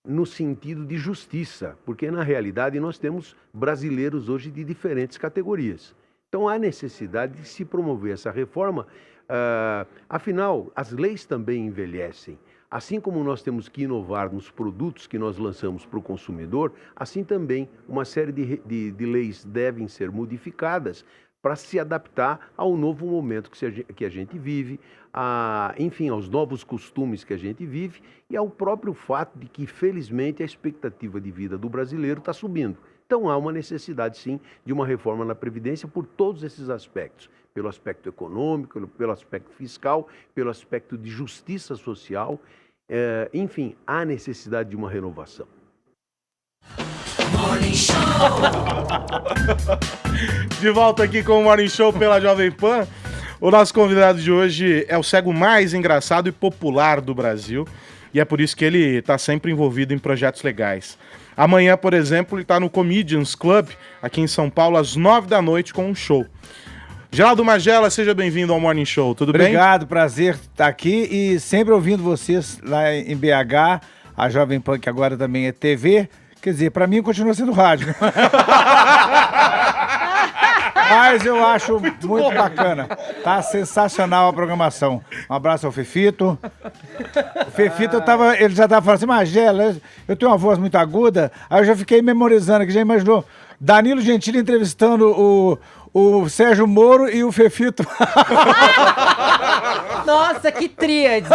no sentido de justiça, porque na realidade nós temos brasileiros hoje de diferentes categorias. Então há necessidade de se promover essa reforma, afinal, as leis também envelhecem. Assim como nós temos que inovar nos produtos que nós lançamos para o consumidor, assim também uma série de leis devem ser modificadas para se adaptar ao novo momento que a gente vive, enfim, aos novos costumes que a gente vive e ao próprio fato de que, felizmente, a expectativa de vida do brasileiro está subindo. Então há uma necessidade, sim, de uma reforma na Previdência por todos esses aspectos. Pelo aspecto econômico, pelo aspecto fiscal, pelo aspecto de justiça social. Enfim, há necessidade de uma renovação. Morning Show. De volta aqui com o Morning Show pela Jovem Pan. O nosso convidado de hoje é o cego mais engraçado e popular do Brasil. E é por isso que ele está sempre envolvido em projetos legais. Amanhã, por exemplo, ele está no Comedians Club, aqui em São Paulo, às 9 da noite, com um show. Geraldo Magela, seja bem-vindo ao Morning Show, tudo bem? Obrigado, prazer estar aqui e sempre ouvindo vocês lá em BH, a Jovem Pan, que agora também é TV. Quer dizer, pra mim continua sendo rádio. Mas eu acho muito bacana. Tá sensacional a programação. Um abraço ao Fefito. O Fefito, ele já tava falando assim, Magela, eu tenho uma voz muito aguda. Aí eu já fiquei memorizando, que já imaginou. Danilo Gentili entrevistando o Sérgio Moro e o Fefito. Nossa, que tríade!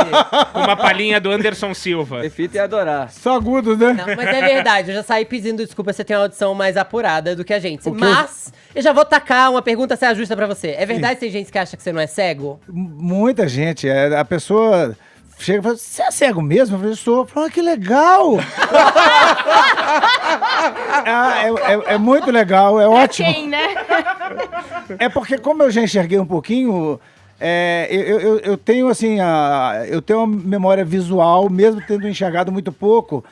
Uma palhinha do Anderson Silva. Fefito ia adorar. Só agudo, né? Não, mas é verdade, eu já saí pedindo desculpa, você tem uma audição mais apurada do que a gente. Mas eu já vou tacar uma pergunta se ajusta pra você. É verdade que tem gente que acha que você não é cego? Muita gente. A pessoa chega e fala, você é cego mesmo? Eu falei, sou. Fala, que legal! É muito legal, é ótimo. Quem, né? É porque como eu já enxerguei um pouquinho, eu tenho assim, eu tenho uma memória visual, mesmo tendo enxergado muito pouco.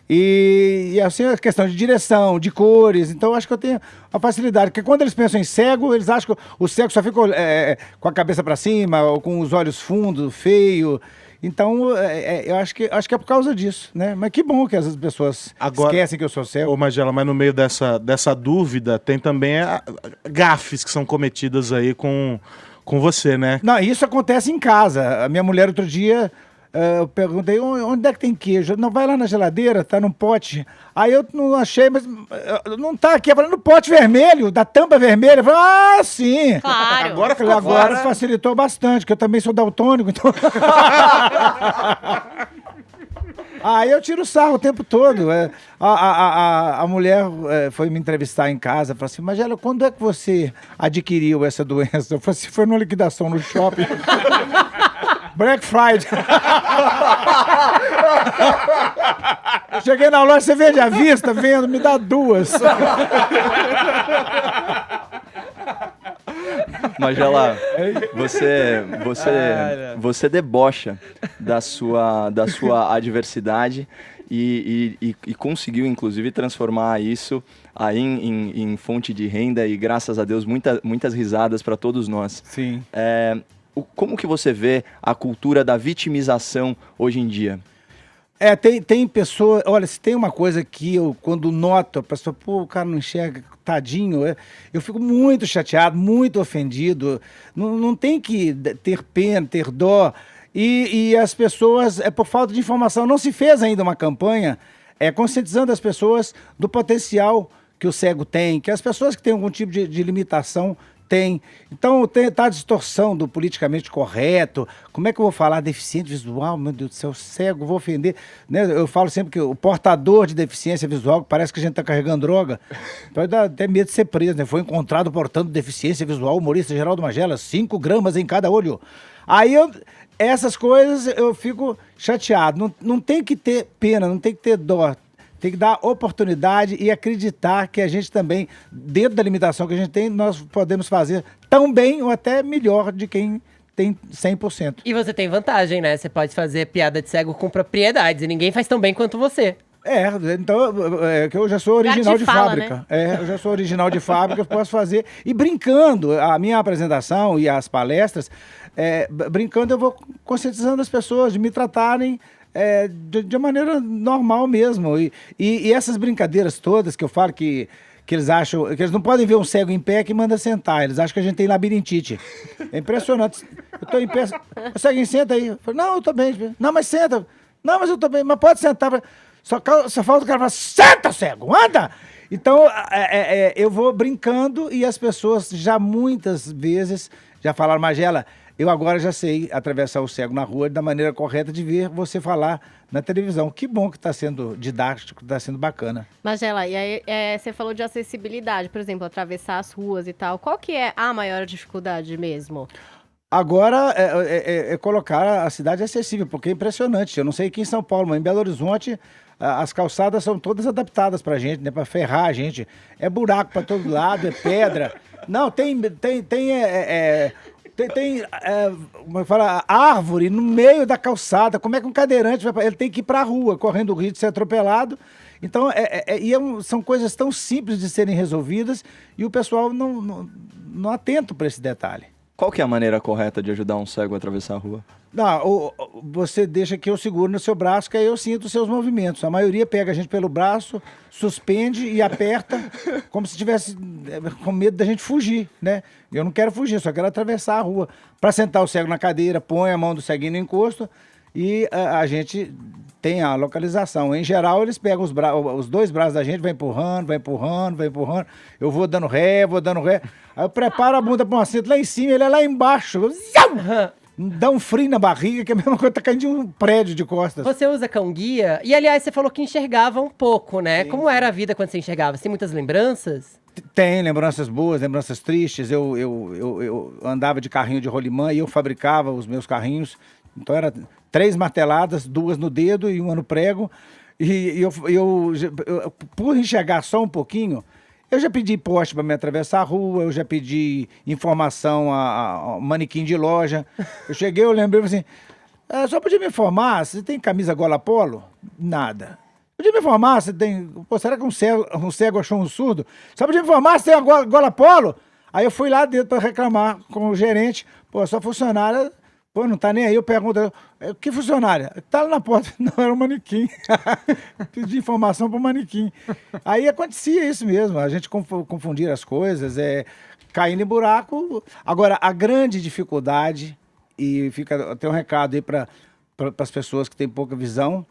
E assim, a questão de direção, de cores, então eu acho que eu tenho uma facilidade. Porque quando eles pensam em cego, eles acham que o cego só fica com a cabeça para cima, ou com os olhos fundos, feio. Então, eu acho que é por causa disso, né? Mas que bom que as pessoas esquecem que eu sou cego. Ô, Magela, mas no meio dessa dúvida, tem também gafes que são cometidas aí com você, né? Não, isso acontece em casa. A minha mulher, outro dia, eu perguntei, onde é que tem queijo? Não, vai lá na geladeira, tá num pote. Aí eu não achei, mas não tá aqui. Eu falei, no pote vermelho, da tampa vermelha. Eu falei, sim. Claro. Agora facilitou bastante, que eu também sou daltônico, então... Aí eu tiro sarro o tempo todo. A mulher foi me entrevistar em casa, falou assim, Magela, quando é que você adquiriu essa doença? Eu falei assim, foi numa liquidação no shopping. Black Friday. Eu cheguei na loja, você vende à vista? Vendo, me dá 2. Magela, você debocha da sua adversidade e conseguiu, inclusive, transformar isso aí em fonte de renda e, graças a Deus, muitas risadas para todos nós. Sim. Como que você vê a cultura da vitimização hoje em dia? Tem pessoa... Olha, se tem uma coisa que eu, quando noto, a pessoa, o cara não enxerga, tadinho, eu fico muito chateado, muito ofendido. Não tem que ter pena, ter dó. E as pessoas, por falta de informação, não se fez ainda uma campanha conscientizando as pessoas do potencial que o cego tem, que as pessoas que têm algum tipo de limitação tem. Então, tá a distorção do politicamente correto. Como é que eu vou falar deficiente visual? Meu Deus do céu, cego, vou ofender. Né? Eu falo sempre que o portador de deficiência visual, parece que a gente tá carregando droga, pode dar até medo de ser preso, né? Foi encontrado portando deficiência visual, humorista Geraldo Magela, 5 gramas em cada olho. Aí essas coisas eu fico chateado. Não tem que ter pena, não tem que ter dó. Tem que dar oportunidade e acreditar que a gente também, dentro da limitação que a gente tem, nós podemos fazer tão bem ou até melhor de quem tem 100%. E você tem vantagem, né? Você pode fazer piada de cego com propriedades e ninguém faz tão bem quanto você. Então, que eu já sou original de fala, fábrica. Eu já sou original de fábrica, eu posso fazer. E brincando, a minha apresentação e as palestras, brincando eu vou conscientizando as pessoas de me tratarem de maneira normal mesmo. E essas brincadeiras todas que eu falo que eles acham, que eles não podem ver um cego em pé que manda sentar, eles acham que a gente tem labirintite. É impressionante. Eu tô em pé, o ceguinho senta aí. Eu falo, não, eu tô bem. Não, mas senta. Não, mas eu tô bem, mas pode sentar. Só falta o cara falar, senta, cego, anda! Então, eu vou brincando e as pessoas já muitas vezes já falaram, Magela, eu agora já sei atravessar o cego na rua da maneira correta de ver você falar na televisão. Que bom que está sendo didático, está sendo bacana. Magela, e aí você falou de acessibilidade, por exemplo, atravessar as ruas e tal. Qual que é a maior dificuldade mesmo? Agora é colocar a cidade acessível, porque é impressionante. Eu não sei aqui em São Paulo, mas em Belo Horizonte as calçadas são todas adaptadas pra gente, né? Pra ferrar a gente. É buraco pra todo lado, é pedra. Não, tem como eu falo, árvore no meio da calçada. Como é que um cadeirante ele tem que ir pra rua, correndo o risco de ser atropelado? Então, são coisas tão simples de serem resolvidas e o pessoal não atenta para esse detalhe. Qual que é a maneira correta de ajudar um cego a atravessar a rua? Não, você deixa que eu seguro no seu braço, que aí eu sinto os seus movimentos. A maioria pega a gente pelo braço, suspende e aperta, como se estivesse com medo da gente fugir, né? Eu não quero fugir, só quero atravessar a rua. Para sentar o cego na cadeira, põe a mão do ceguinho no encosto e a gente tem a localização. Em geral, eles pegam os dois braços da gente, vai empurrando. Eu vou dando ré. Aí eu preparo a bunda para um assento lá em cima, ele é lá embaixo. Dá um frio na barriga, que é a mesma coisa, tá caindo de um prédio de costas. Você usa cão-guia? E, aliás, você falou que enxergava um pouco, né? Sim. Como era a vida quando você enxergava? Você tem muitas lembranças? Tem lembranças boas, lembranças tristes. Eu andava de carrinho de rolimã e eu fabricava os meus carrinhos. Então, era 3 marteladas, 2 no dedo e 1 no prego. E eu por enxergar só um pouquinho, eu já pedi poste para me atravessar a rua, eu já pedi informação a manequim de loja. Eu cheguei, eu lembrei assim, só podia me informar, você tem camisa gola polo? Nada. Podia me informar, você tem... Pô, será que um cego achou um surdo? Só podia me informar, você tem a gola polo? Aí eu fui lá dentro para reclamar com o gerente, pô, sua funcionária... Pô, não tá nem aí, eu pergunto, que funcionária? Tá lá na porta. Não, era um manequim. Pedi informação pro manequim. Aí acontecia isso mesmo, a gente confundir as coisas, caindo em buraco. Agora, a grande dificuldade, e fica até um recado aí para as pessoas que têm pouca visão,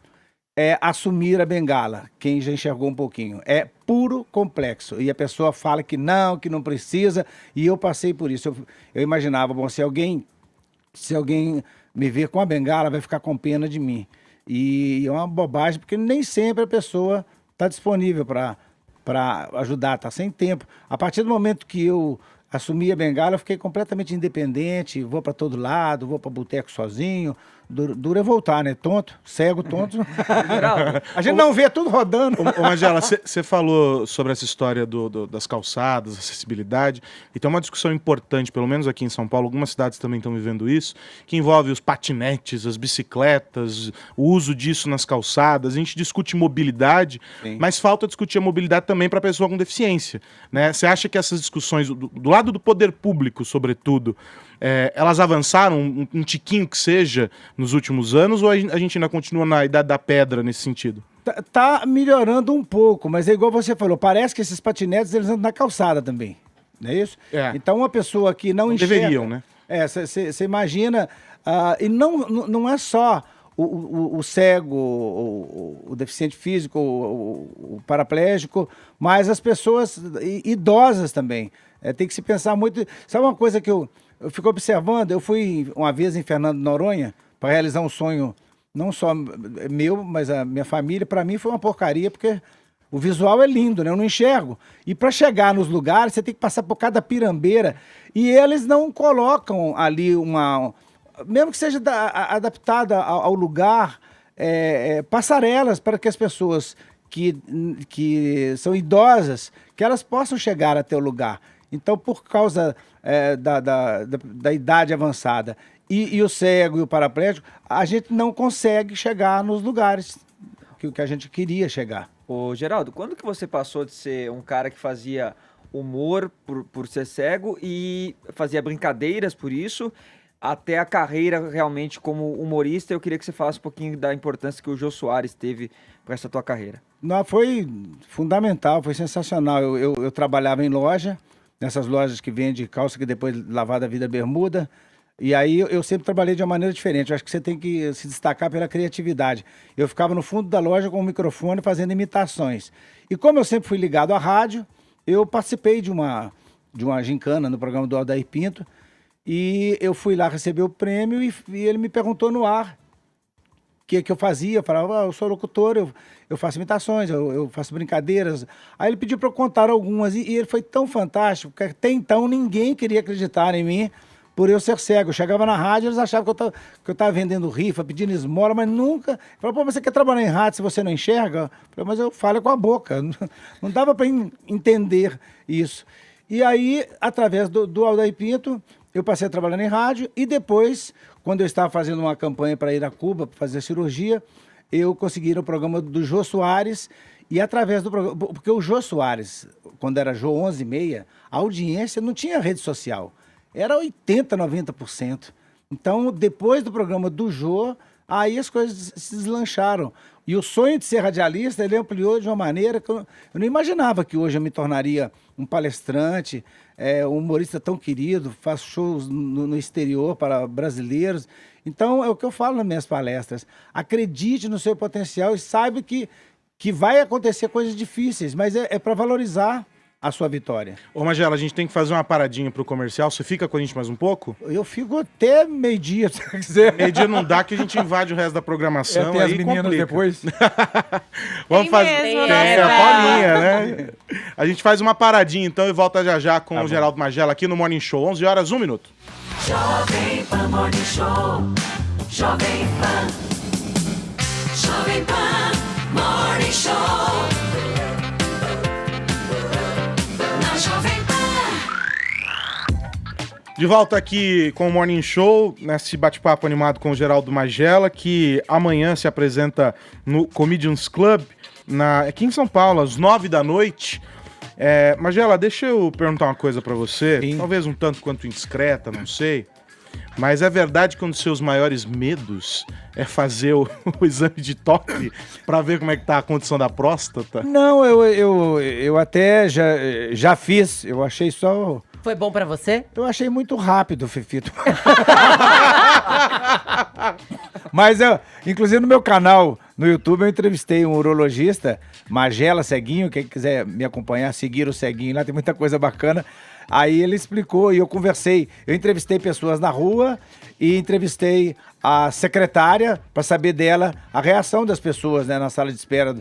é assumir a bengala, quem já enxergou um pouquinho. É puro complexo. E a pessoa fala que não precisa, e eu passei por isso. Eu imaginava, bom, se alguém me ver com a bengala, vai ficar com pena de mim. E é uma bobagem, porque nem sempre a pessoa está disponível para ajudar, está sem tempo. A partir do momento que eu assumi a bengala, eu fiquei completamente independente, vou para todo lado, vou para boteco sozinho. Duro é voltar, né? Cego, tonto. A gente não vê tudo rodando. Ô, Magela, você falou sobre essa história das calçadas, acessibilidade, e tem uma discussão importante, pelo menos aqui em São Paulo, algumas cidades também estão vivendo isso, que envolve os patinetes, as bicicletas, o uso disso nas calçadas. A gente discute mobilidade, sim, mas falta discutir a mobilidade também para a pessoa com deficiência, né? Você acha que essas discussões, do lado do poder público, sobretudo, elas avançaram um tiquinho que seja nos últimos anos, ou a gente ainda continua na idade da pedra nesse sentido? Tá melhorando um pouco, mas é igual você falou, parece que esses patinetes eles andam na calçada também, não é isso? Então uma pessoa que não enxerga... Deveriam, né? Você imagina, e não é só o cego, o deficiente físico, o paraplégico, mas as pessoas idosas também. Tem que se pensar muito... Sabe uma coisa que eu fico observando? Eu fui uma vez em Fernando de Noronha para realizar um sonho, não só meu, mas a minha família. Para mim foi uma porcaria, porque o visual é lindo, né? Eu não enxergo. E para chegar nos lugares, você tem que passar por cada pirambeira. E eles não colocam ali mesmo que seja adaptada ao lugar, passarelas para que as pessoas que são idosas, que elas possam chegar até o lugar. Então, por causa da idade avançada e o cego e o paraplégico, a gente não consegue chegar nos lugares. que a gente queria chegar. Ô, Geraldo, quando que você passou de ser um cara que fazia humor por ser cego e fazia brincadeiras por isso, até a carreira realmente como humorista? Eu queria que você falasse um pouquinho da importância que o Jô Soares teve para essa tua carreira. Não, foi fundamental, foi sensacional. Eu trabalhava em loja, nessas lojas que vendem calça que depois lavada vira bermuda. E aí eu sempre trabalhei de uma maneira diferente. Eu acho que você tem que se destacar pela criatividade. Eu ficava no fundo da loja com o microfone fazendo imitações. E como eu sempre fui ligado à rádio, eu participei de uma gincana no programa do Aldair Pinto. E eu fui lá receber o prêmio e ele me perguntou no ar o que eu fazia. Eu falava, eu sou locutor, eu faço imitações, eu faço brincadeiras. Aí ele pediu para eu contar algumas e ele foi tão fantástico que até então ninguém queria acreditar em mim por eu ser cego. Eu chegava na rádio, eles achavam que eu estava vendendo rifa, pedindo esmola, mas nunca. Falaram, pô, mas você quer trabalhar em rádio se você não enxerga? Eu falei, mas eu falo com a boca. Não dava para entender isso. E aí, através do Aldair Pinto, eu passei a trabalhar em rádio e depois, quando eu estava fazendo uma campanha para ir a Cuba, para fazer cirurgia, eu consegui ir ao programa do Jô Soares e através do programa... Porque o Jô Soares, quando era Jô 11h30, a audiência não tinha rede social. Era 80%, 90%. Então, depois do programa do Jô, aí as coisas se deslancharam. E o sonho de ser radialista, ele ampliou de uma maneira que eu não imaginava que hoje eu me tornaria um palestrante, um humorista tão querido, faço shows no exterior para brasileiros. Então, é o que eu falo nas minhas palestras. Acredite no seu potencial e saiba que vai acontecer coisas difíceis, mas é para valorizar a sua vitória. Ô, Magela, a gente tem que fazer uma paradinha pro comercial. Você fica com a gente mais um pouco? Eu fico até meio-dia, se você quiser. Meio-dia não dá, que a gente invade o resto da programação. Tem aí as meninas complica. depois. Vamos fazer. mesmo, Tem né? a Paulinha, né? A gente faz uma paradinha então e volta já com o Geraldo Magela aqui no Morning Show. 11 horas, 1 minuto. Jovem Pan Morning Show. Jovem Pan. Jovem Pan Morning Show. De volta aqui com o Morning Show, nesse bate-papo animado com o Geraldo Magela, que amanhã se apresenta no Comedians Club, aqui em São Paulo, às 9 da noite. Magela, deixa eu perguntar uma coisa pra você, talvez um tanto quanto indiscreta, não sei, mas é verdade que um dos seus maiores medos é fazer o exame de toque pra ver como é que tá a condição da próstata? Não, eu até já fiz, eu achei só... Foi bom pra você? Eu achei muito rápido, Fefito. Mas, inclusive no meu canal no YouTube, eu entrevistei um urologista, Magela Ceguinho, quem quiser me acompanhar, seguir o Ceguinho lá, tem muita coisa bacana. Aí ele explicou e eu conversei. Eu entrevistei pessoas na rua e entrevistei a secretária para saber dela a reação das pessoas, né, na sala de espera,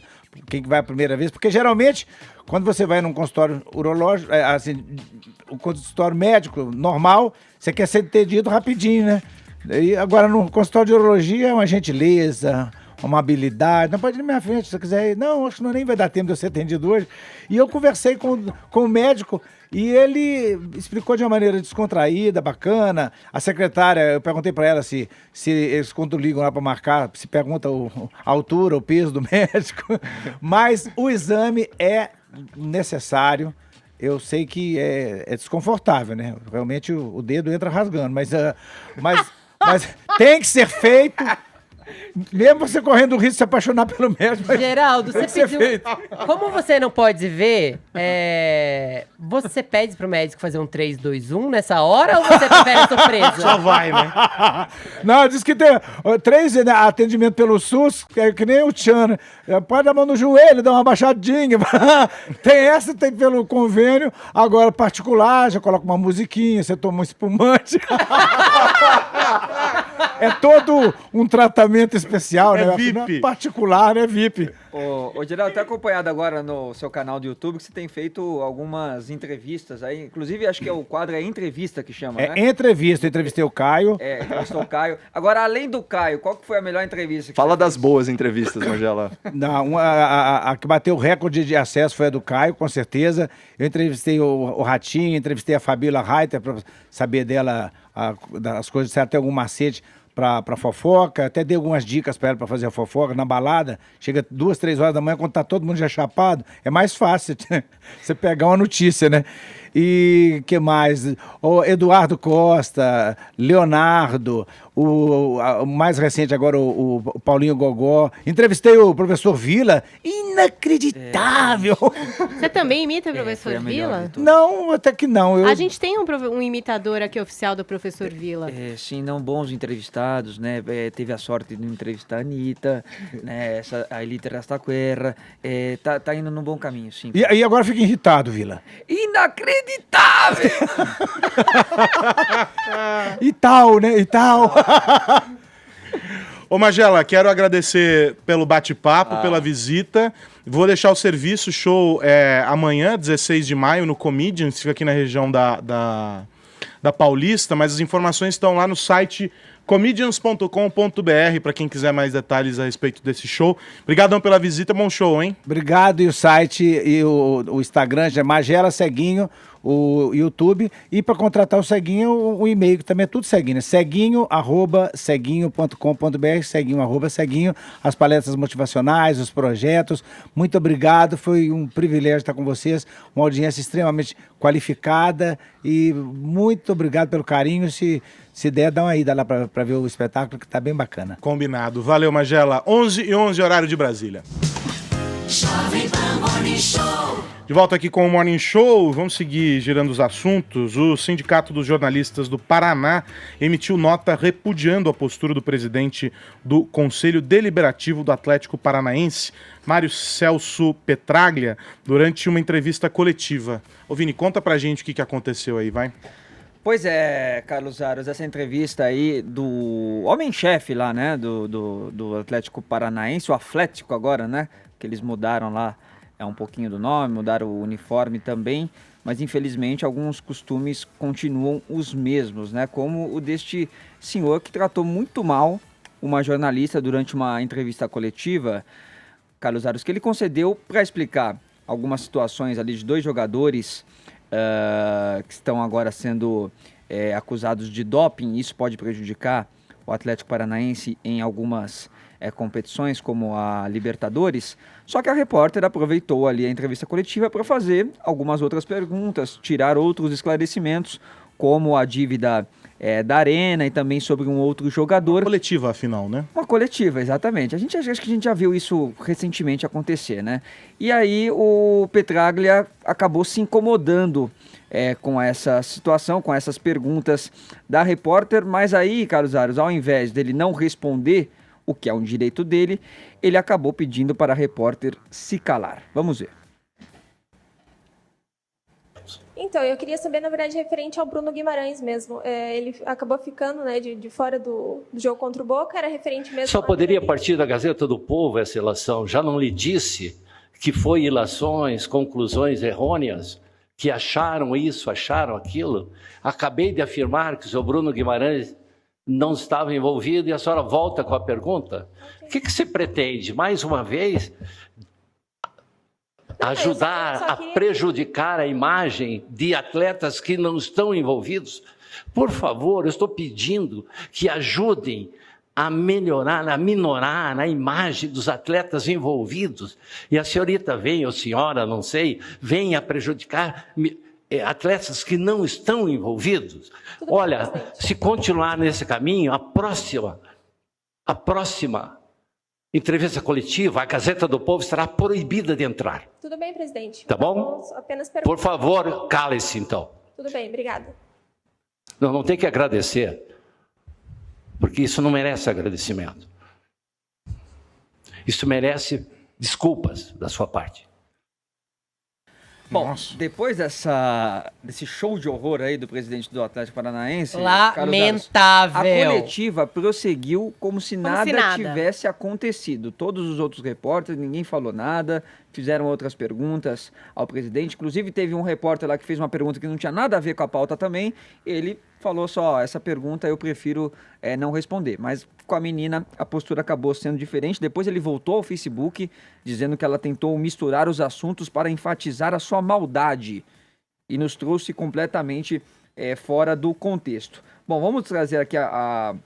quem que vai a primeira vez. Porque geralmente, quando você vai num consultório urológico, assim, um consultório médico normal, você quer ser atendido rapidinho, né? E agora no consultório de urologia é uma gentileza, uma habilidade. Não pode ir na minha frente se você quiser ir. Não, acho que nem vai dar tempo de eu ser atendido hoje. E eu conversei com o médico e ele explicou de uma maneira descontraída, bacana. A secretária, eu perguntei para ela se eles, quando ligam lá para marcar, se pergunta a altura, o peso do médico. Mas o exame é necessário. Eu sei que é desconfortável, né? Realmente o dedo entra rasgando, mas tem que ser feito. Mesmo você correndo o risco de se apaixonar pelo médico. Geraldo, você pediu... Como você não pode ver, você pede pro médico fazer um 3, 2, 1 nessa hora ou você prefere a surpresa? Só vai, né? Não, diz que tem 3 atendimento pelo SUS, que nem o Tchan, né? Pode dar a mão no joelho, dar uma baixadinha. Tem essa, tem pelo convênio. Agora, particular, já coloca uma musiquinha, você toma um espumante. É todo um tratamento especial, né? VIP. Particular, é VIP. Ô Geraldo, tá acompanhado agora no seu canal do YouTube que você tem feito algumas entrevistas aí. Inclusive, acho que o quadro é entrevista que chama, né? Entrevista, eu entrevistei o Caio. Entrevistou o Caio. Agora, além do Caio, qual que foi a melhor entrevista? Fala das boas entrevistas, Magela. Não, a que bateu o recorde de acesso foi a do Caio, com certeza. Eu entrevistei o Ratinho, entrevistei a Fabíola Reiter para saber dela as coisas, se ela tem algum macete pra fofoca, até dei algumas dicas pra ela pra fazer a fofoca na balada. Chega 2, 3 horas da manhã, quando tá todo mundo já chapado, é mais fácil você pegar uma notícia, né? E que mais? O Eduardo Costa, Leonardo, o mais recente agora, o Paulinho Gogó. Entrevistei o professor Vila. Inacreditável! Você também imita o professor Vila? Não, até que não. A gente tem um imitador aqui oficial do professor Vila. Sim, não bons entrevistados, né? Teve a sorte de entrevistar a Anitta, né? A Elite Rastaquerra. Tá indo num bom caminho, sim. E agora fica irritado, Vila. Inacreditável! E tal, né? E tal. Ô Magela, quero agradecer pelo bate-papo, pela visita. Vou deixar o serviço, show amanhã, 16 de maio, no Comedians, fica aqui na região da Paulista, mas as informações estão lá no site comedians.com.br, para quem quiser mais detalhes a respeito desse show. Obrigadão pela visita, bom show, hein? Obrigado, e o site e o Instagram é Magela Ceguinho, o YouTube, e para contratar o Ceguinho, o e-mail, que também é tudo Ceguinho, né? ceguinho@ceguinho.com.br, ceguinho@ceguinho, as palestras motivacionais, os projetos. Muito obrigado, foi um privilégio estar com vocês, uma audiência extremamente qualificada, e muito obrigado pelo carinho. Se der, dá uma ida lá para ver o espetáculo, que tá bem bacana. Combinado. Valeu, Magela. 11h11, horário de Brasília. Jovem Pan Morning Show. De volta aqui com o Morning Show, vamos seguir girando os assuntos. O Sindicato dos Jornalistas do Paraná emitiu nota repudiando a postura do presidente do Conselho Deliberativo do Atlético Paranaense, Mário Celso Petraglia, durante uma entrevista coletiva. Ô Vini, conta pra gente o que aconteceu aí, vai. Pois é, Carlos Aros, essa entrevista aí do homem-chefe lá, né, do Atlético Paranaense, o Atlético agora, né, que eles mudaram lá um pouquinho do nome, mudaram o uniforme também, mas infelizmente alguns costumes continuam os mesmos, né, como o deste senhor que tratou muito mal uma jornalista durante uma entrevista coletiva, Carlos Aros, que ele concedeu para explicar algumas situações ali de 2 jogadores que estão agora sendo acusados de doping. Isso pode prejudicar o Atlético Paranaense em algumas competições, como a Libertadores. Só que a repórter aproveitou ali a entrevista coletiva para fazer algumas outras perguntas, tirar outros esclarecimentos, como a dívida da Arena e também sobre um outro jogador. Uma coletiva, afinal, né? Uma coletiva, exatamente. Acho que a gente já viu isso recentemente acontecer, né? E aí o Petraglia acabou se incomodando com essa situação, com essas perguntas da repórter, mas aí, Carlos Aros, ao invés dele não responder, o que é um direito dele, ele acabou pedindo para a repórter se calar. Vamos ver. Então, eu queria saber, na verdade, referente ao Bruno Guimarães mesmo. Ele acabou ficando, né, de fora do jogo contra o Boca, era referente mesmo... Só poderia partir da Gazeta do Povo essa ilação. Já não lhe disse que foi ilações, conclusões errôneas, que acharam isso, acharam aquilo? Acabei de afirmar que o seu Bruno Guimarães não estava envolvido e a senhora volta com a pergunta? O que se pretende? Mais uma vez... ajudar a prejudicar a imagem de atletas que não estão envolvidos? Por favor, eu estou pedindo que ajudem a melhorar, a minorar a imagem dos atletas envolvidos. E a senhorita vem, ou senhora, não sei, vem a prejudicar atletas que não estão envolvidos. Olha, se continuar nesse caminho, a próxima entrevista coletiva, a Gazeta do Povo estará proibida de entrar. Tudo bem, presidente. Tá bom? Apenas Por favor, cale-se então. Tudo bem, obrigada. Não tem que agradecer, porque isso não merece agradecimento. Isso merece desculpas da sua parte. Bom, depois desse show de horror aí do presidente do Atlético Paranaense... Lamentável. A coletiva prosseguiu como se nada tivesse acontecido. Todos os outros repórteres, ninguém falou nada, fizeram outras perguntas ao presidente. Inclusive, teve um repórter lá que fez uma pergunta que não tinha nada a ver com a pauta também. Ele falou só, essa pergunta eu prefiro não responder. Mas com a menina, a postura acabou sendo diferente. Depois ele voltou ao Facebook, dizendo que ela tentou misturar os assuntos para enfatizar a sua maldade. E nos trouxe completamente fora do contexto. Bom, vamos trazer aqui a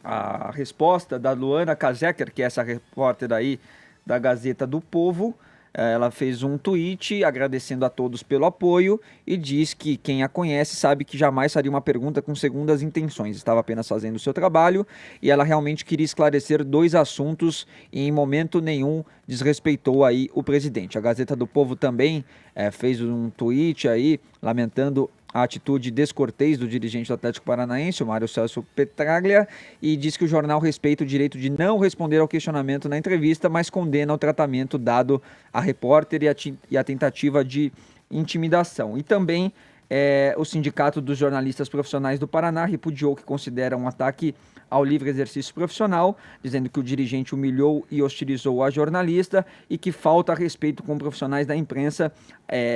a resposta da Luana Kazeker, que é essa repórter aí da Gazeta do Povo. Ela fez um tweet agradecendo a todos pelo apoio e diz que quem a conhece sabe que jamais faria uma pergunta com segundas intenções. Estava apenas fazendo o seu trabalho e ela realmente queria esclarecer 2 assuntos e em momento nenhum desrespeitou aí o presidente. A Gazeta do Povo também fez um tweet aí lamentando a atitude descortês do dirigente do Atlético Paranaense, o Mário Celso Petraglia, e diz que o jornal respeita o direito de não responder ao questionamento na entrevista, mas condena o tratamento dado à repórter e a tentativa de intimidação. E também o Sindicato dos Jornalistas Profissionais do Paraná repudiou o que considera um ataque ao livre exercício profissional, dizendo que o dirigente humilhou e hostilizou a jornalista e que falta respeito com profissionais da imprensa.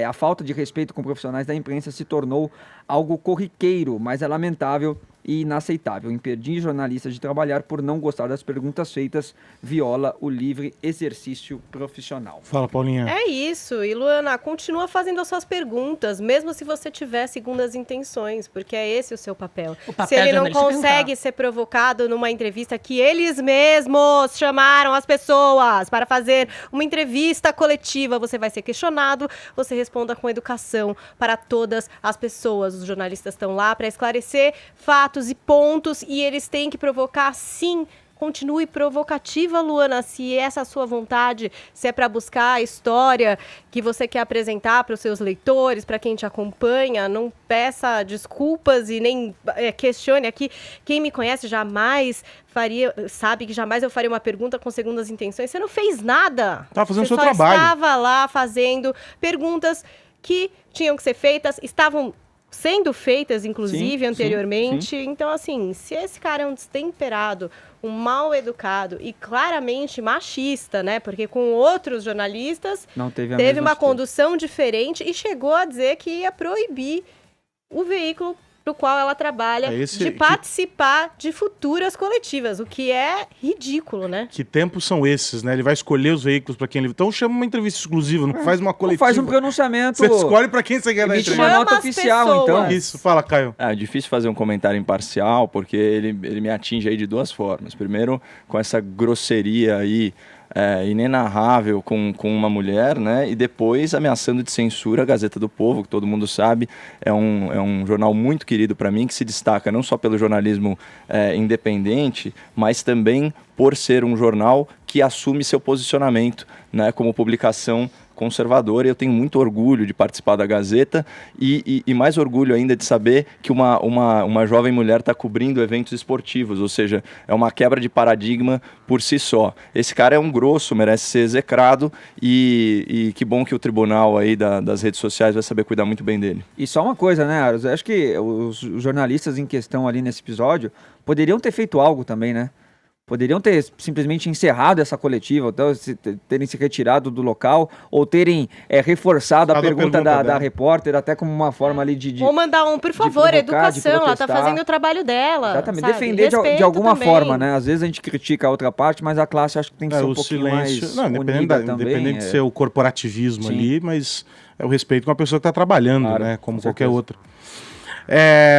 A falta de respeito com profissionais da imprensa se tornou algo corriqueiro, mas é lamentável e inaceitável. Impedir jornalistas de trabalhar por não gostar das perguntas feitas viola o livre exercício profissional. Fala, Paulinha. É isso. E, Luana, continua fazendo as suas perguntas, mesmo se você tiver segundas intenções, porque é esse o seu papel. Se ele não consegue ser provocado numa entrevista que eles mesmos chamaram as pessoas para fazer uma entrevista coletiva, você vai ser questionado, você responda com educação para todas as pessoas. Os jornalistas estão lá para esclarecer fatos e pontos, e eles têm que provocar, sim. Continue provocativa, Luana, se essa é a sua vontade, se é para buscar a história que você quer apresentar para os seus leitores, para quem te acompanha. Não peça desculpas e nem questione aqui. Quem me conhece sabe que jamais eu faria uma pergunta com segundas intenções. Você não fez nada. Estava fazendo o seu trabalho. trabalho. Você estava lá fazendo perguntas que tinham que ser feitas, estavam sendo feitas, inclusive, anteriormente. Sim. Então, assim, se esse cara é um destemperado, um mal educado e claramente machista, né? Porque com outros jornalistas teve uma condução diferente e chegou a dizer que ia proibir o veículo pro qual ela trabalha de participar de futuras coletivas, o que é ridículo, né? Que tempos são esses, né? Ele vai escolher os veículos para quem ele... Então chama uma entrevista exclusiva, não faz uma coletiva. Não faz um pronunciamento. Você escolhe para quem você quer dar entrevista. Uma nota oficial, então. Isso, fala, Caio. É difícil fazer um comentário imparcial, porque ele me atinge aí de 2 formas. Primeiro, com essa grosseria aí, inenarrável com uma mulher, né? E depois ameaçando de censura a Gazeta do Povo, que todo mundo sabe, é um jornal muito querido para mim, que se destaca não só pelo jornalismo independente, mas também por ser um jornal que assume seu posicionamento, né, como publicação conservadora. E eu tenho muito orgulho de participar da Gazeta e mais orgulho ainda de saber que uma jovem mulher está cobrindo eventos esportivos, ou seja, é uma quebra de paradigma por si só. Esse cara é um grosso, merece ser execrado e que bom que o tribunal aí das redes sociais vai saber cuidar muito bem dele. E só uma coisa, né, Aros? Eu acho que os jornalistas em questão ali nesse episódio poderiam ter feito algo também, né? Poderiam ter simplesmente encerrado essa coletiva, ou terem se retirado do local, ou terem reforçado a pergunta da repórter, até como uma forma ali de ou mandar por favor, educação, ela tá fazendo o trabalho dela. Exatamente, sabe? Defender de alguma forma, né? Às vezes a gente critica a outra parte, mas a classe acho que tem que ser um pouquinho mais independente de ser o corporativismo ali, mas é o respeito com a pessoa que está trabalhando, claro, né? Como qualquer outra.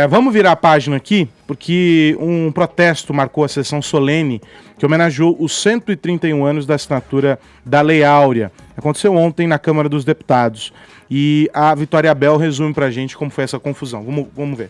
Vamos virar a página aqui, porque um protesto marcou a sessão solene que homenageou os 131 anos da assinatura da Lei Áurea. Aconteceu ontem na Câmara dos Deputados. E a Vitória Abel resume pra gente como foi essa confusão. Vamos ver.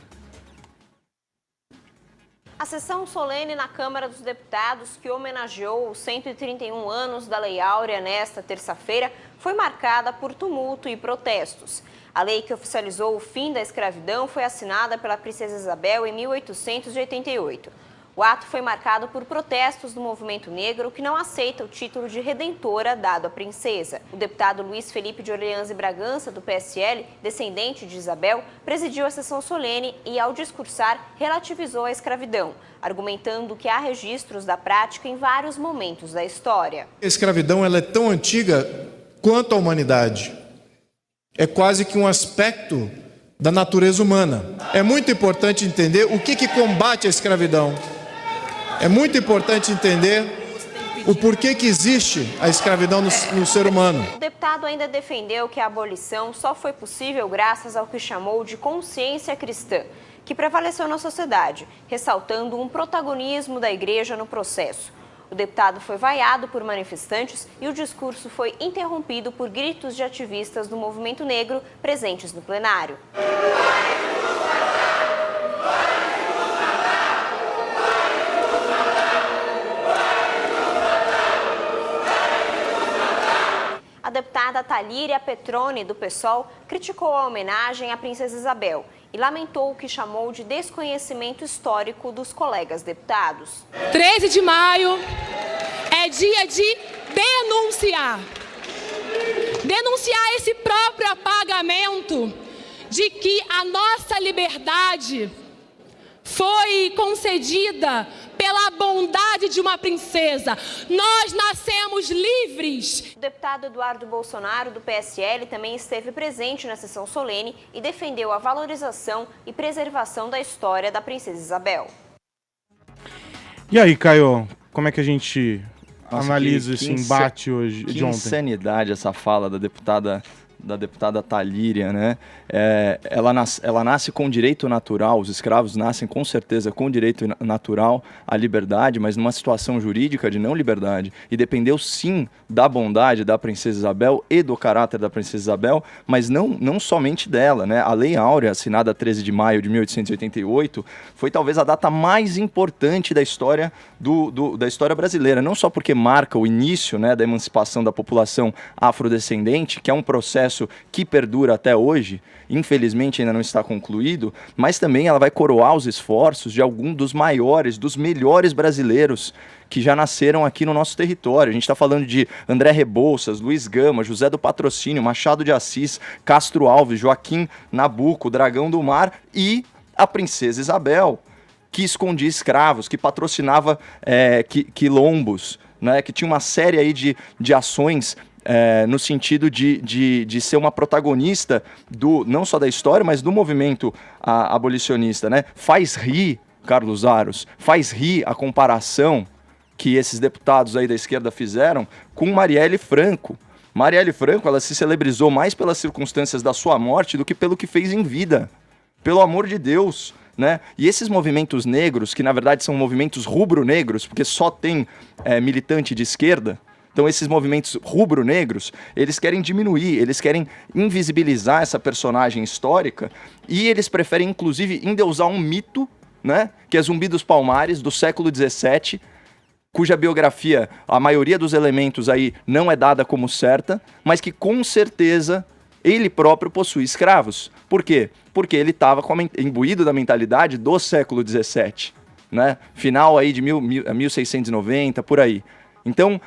A sessão solene na Câmara dos Deputados, que homenageou os 131 anos da Lei Áurea nesta terça-feira, foi marcada por tumulto e protestos. A lei que oficializou o fim da escravidão foi assinada pela Princesa Isabel em 1888. O ato foi marcado por protestos do movimento negro que não aceita o título de redentora dado à princesa. O deputado Luiz Felipe de Orleans e Bragança, do PSL, descendente de Isabel, presidiu a sessão solene e, ao discursar, relativizou a escravidão, argumentando que há registros da prática em vários momentos da história. A escravidão ela é tão antiga quanto a humanidade. É quase que um aspecto da natureza humana. É muito importante entender o que combate a escravidão. É muito importante entender o porquê que existe a escravidão no ser humano. O deputado ainda defendeu que a abolição só foi possível graças ao que chamou de consciência cristã, que prevaleceu na sociedade, ressaltando um protagonismo da igreja no processo. O deputado foi vaiado por manifestantes e o discurso foi interrompido por gritos de ativistas do movimento negro presentes no plenário. A deputada Thalíria Petroni, do PSOL, criticou a homenagem à Princesa Isabel e lamentou o que chamou de desconhecimento histórico dos colegas deputados. 13 de maio é dia de denunciar. Denunciar esse próprio apagamento de que a nossa liberdade foi concedida pela bondade de uma princesa. Nós nascemos livres. O deputado Eduardo Bolsonaro, do PSL, também esteve presente na sessão solene e defendeu a valorização e preservação da história da Princesa Isabel. E aí, Caio, como é que a gente analisa que esse embate hoje, de que ontem? Insanidade essa fala da deputada Thalíria, né? Ela nasce com direito natural, os escravos nascem com certeza com direito natural à liberdade, mas numa situação jurídica de não liberdade. E dependeu sim da bondade da Princesa Isabel e do caráter da Princesa Isabel, mas não somente dela, né? A Lei Áurea, assinada 13 de maio de 1888, foi talvez a data mais importante da história da história brasileira, não só porque marca o início, né, da emancipação da população afrodescendente, que é um processo que perdura até hoje, infelizmente ainda não está concluído, mas também ela vai coroar os esforços de algum dos maiores, dos melhores brasileiros que já nasceram aqui no nosso território. A gente está falando de André Rebouças, Luiz Gama, José do Patrocínio, Machado de Assis, Castro Alves, Joaquim Nabuco, Dragão do Mar e a Princesa Isabel, que escondia escravos, que patrocinava quilombos, né, que tinha uma série aí de ações no sentido de ser uma protagonista não só da história, mas do movimento abolicionista, né? Faz rir, Carlos Aros, faz rir a comparação que esses deputados aí da esquerda fizeram com Marielle Franco. Marielle Franco, ela se celebrizou mais pelas circunstâncias da sua morte do que pelo que fez em vida. Pelo amor de Deus, né? E esses movimentos negros, que na verdade são movimentos rubro-negros, porque só tem militante de esquerda, então esses movimentos rubro-negros, eles querem diminuir, eles querem invisibilizar essa personagem histórica e eles preferem inclusive endeusar um mito, né, que é Zumbi dos Palmares, do século XVII, cuja biografia, a maioria dos elementos aí não é dada como certa, mas que com certeza ele próprio possui escravos. Por quê? Porque ele estava imbuído da mentalidade do século XVII, né? Final aí de 1690, por aí. Então,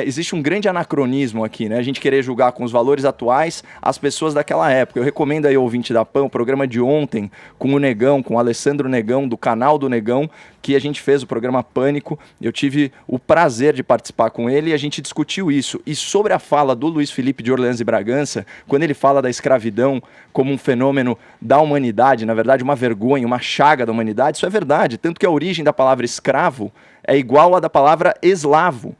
existe um grande anacronismo aqui, né? A gente querer julgar com os valores atuais as pessoas daquela época. Eu recomendo aí ao ouvinte da PAN, o programa de ontem com o Negão, com o Alessandro Negão, do canal do Negão, que a gente fez o programa Pânico. Eu tive o prazer de participar com ele e a gente discutiu isso. E sobre a fala do Luiz Felipe de Orleans e Bragança, quando ele fala da escravidão como um fenômeno da humanidade, na verdade uma vergonha, uma chaga da humanidade, isso é verdade. Tanto que a origem da palavra escravo é igual à da palavra eslavo.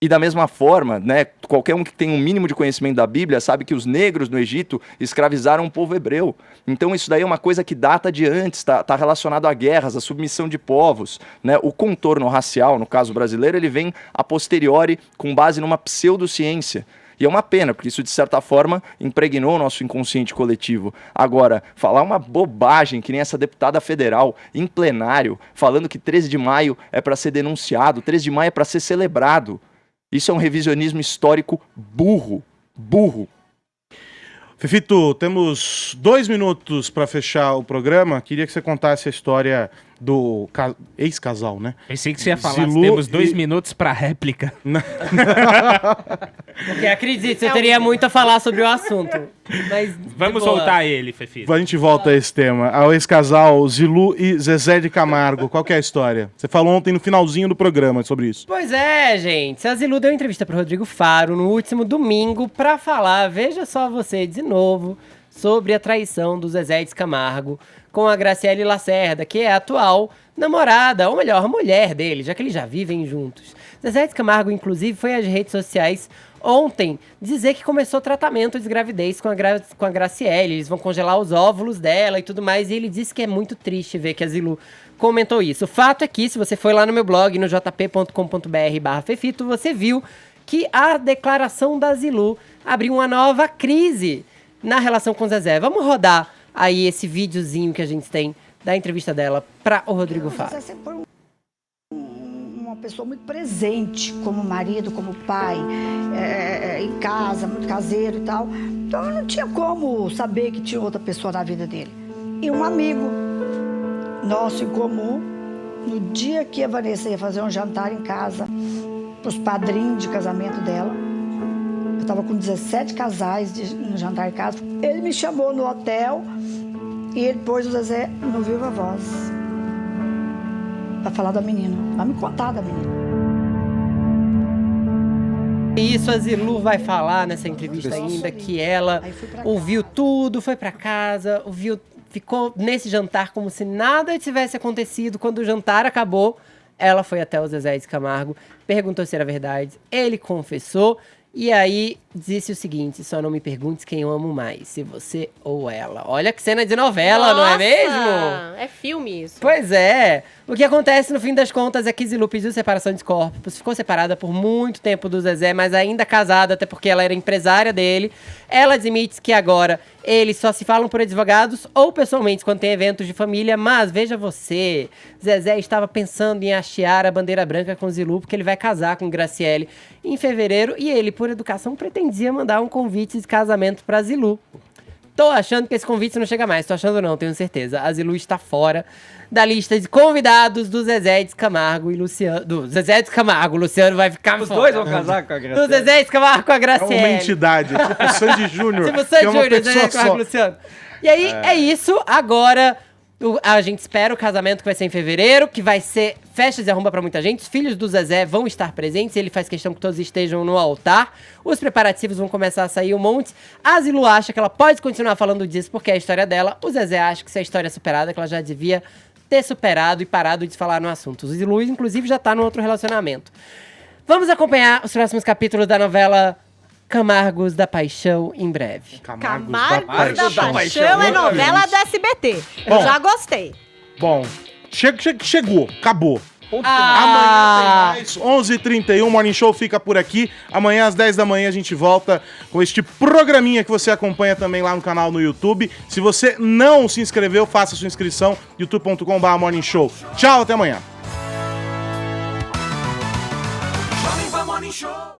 E da mesma forma, né, qualquer um que tem um mínimo de conhecimento da Bíblia sabe que os negros no Egito escravizaram o povo hebreu. Então isso daí é uma coisa que data de antes, tá relacionado a guerras, a submissão de povos, né? O contorno racial, no caso brasileiro, ele vem a posteriori com base numa pseudociência. E é uma pena, porque isso, de certa forma, impregnou o nosso inconsciente coletivo. Agora, falar uma bobagem, que nem essa deputada federal, em plenário, falando que 13 de maio é para ser denunciado, 13 de maio é para ser celebrado. Isso é um revisionismo histórico burro. Burro. Fefito, temos 2 minutos para fechar o programa. Queria que você contasse a história do ex-casal, né? Pensei que você ia falar, Zilu temos 2 minutos para réplica. Porque acredite, eu teria muito a falar sobre o assunto. Mas vamos voltar a ele, Fefito. A gente volta a esse tema. Ao ex-casal Zilu e Zezé de Camargo. Qual que é a história? Você falou ontem no finalzinho do programa sobre isso. Pois é, gente. A Zilu deu entrevista para Rodrigo Faro no último domingo para falar, veja só você de novo, sobre a traição do Zezé de Camargo com a Graciele Lacerda, que é a atual namorada, ou melhor, mulher dele, já que eles já vivem juntos. Zezé de Camargo, inclusive, foi às redes sociais ontem dizer que começou tratamento de gravidez com a Graciele. Eles vão congelar os óvulos dela e tudo mais. E ele disse que é muito triste ver que a Zilu comentou isso. O fato é que, se você foi lá no meu blog, no jp.com.br/Fefito, você viu que a declaração da Zilu abriu uma nova crise na relação com o Zezé. Vamos rodar aí esse videozinho que a gente tem da entrevista dela para o Rodrigo Faro. Uma pessoa muito presente, como marido, como pai, em casa, muito caseiro e tal. Então eu não tinha como saber que tinha outra pessoa na vida dele. E um amigo nosso em comum, no dia que a Vanessa ia fazer um jantar em casa, para os padrinhos de casamento dela, eu estava com 17 casais no jantar em casa, ele me chamou no hotel e ele pôs o Zezé no Viva Voz. Pra falar da menina, pra me contar da menina. Isso, a Zilu vai falar nessa entrevista ainda que ela ouviu tudo, foi pra casa, ficou nesse jantar como se nada tivesse acontecido. Quando o jantar acabou, ela foi até o Zezé de Camargo, perguntou se era verdade, ele confessou. E aí, disse o seguinte: só não me pergunte quem eu amo mais, se você ou ela. Olha que cena de novela, não é mesmo? É filme isso. Pois é. O que acontece, no fim das contas, é que Zilu pediu separação de corpos, ficou separada por muito tempo do Zezé, mas ainda casada, até porque ela era empresária dele. Ela admite que agora eles só se falam por advogados ou pessoalmente quando tem eventos de família, mas veja você, Zezé estava pensando em hastear a bandeira branca com Zilu, porque ele vai casar com Graciele em fevereiro, e ele, por educação, pretendia mandar um convite de casamento pra Zilu. Tô achando que esse convite não chega mais. Tô achando não, tenho certeza. A Zilu está fora da lista de convidados do Zezé de Camargo e Luciano. Do Zezé de Camargo, o Luciano vai ficar Os fora. dois vão casar com a Graciele. Do Zezé de Camargo com a Graciele. É uma entidade, tipo o Sandy Júnior. Tipo o que é Sandy uma Júnior, Zezé pessoa de Camargo só. e Luciano. E aí, é isso. Agora, a gente espera o casamento que vai ser em fevereiro, que vai ser festa de arromba pra muita gente. Os filhos do Zezé vão estar presentes, ele faz questão que todos estejam no altar. Os preparativos vão começar a sair um monte. A Zilu acha que ela pode continuar falando disso porque é a história dela. O Zezé acha que se a história é superada, que ela já devia ter superado e parado de falar no assunto. O Zilu, inclusive, já tá no outro relacionamento. Vamos acompanhar os próximos capítulos da novela Camargos da Paixão em breve. Camargos da Paixão é novela do SBT. Eu Bom. já gostei. Bom, chegou, acabou. Ah. Amanhã tem mais, 11h31, Morning Show fica por aqui. Amanhã às 10 da manhã a gente volta com este programinha que você acompanha também lá no canal no YouTube. Se você não se inscreveu, faça sua inscrição, youtube.com/Morning Show. Tchau, até amanhã.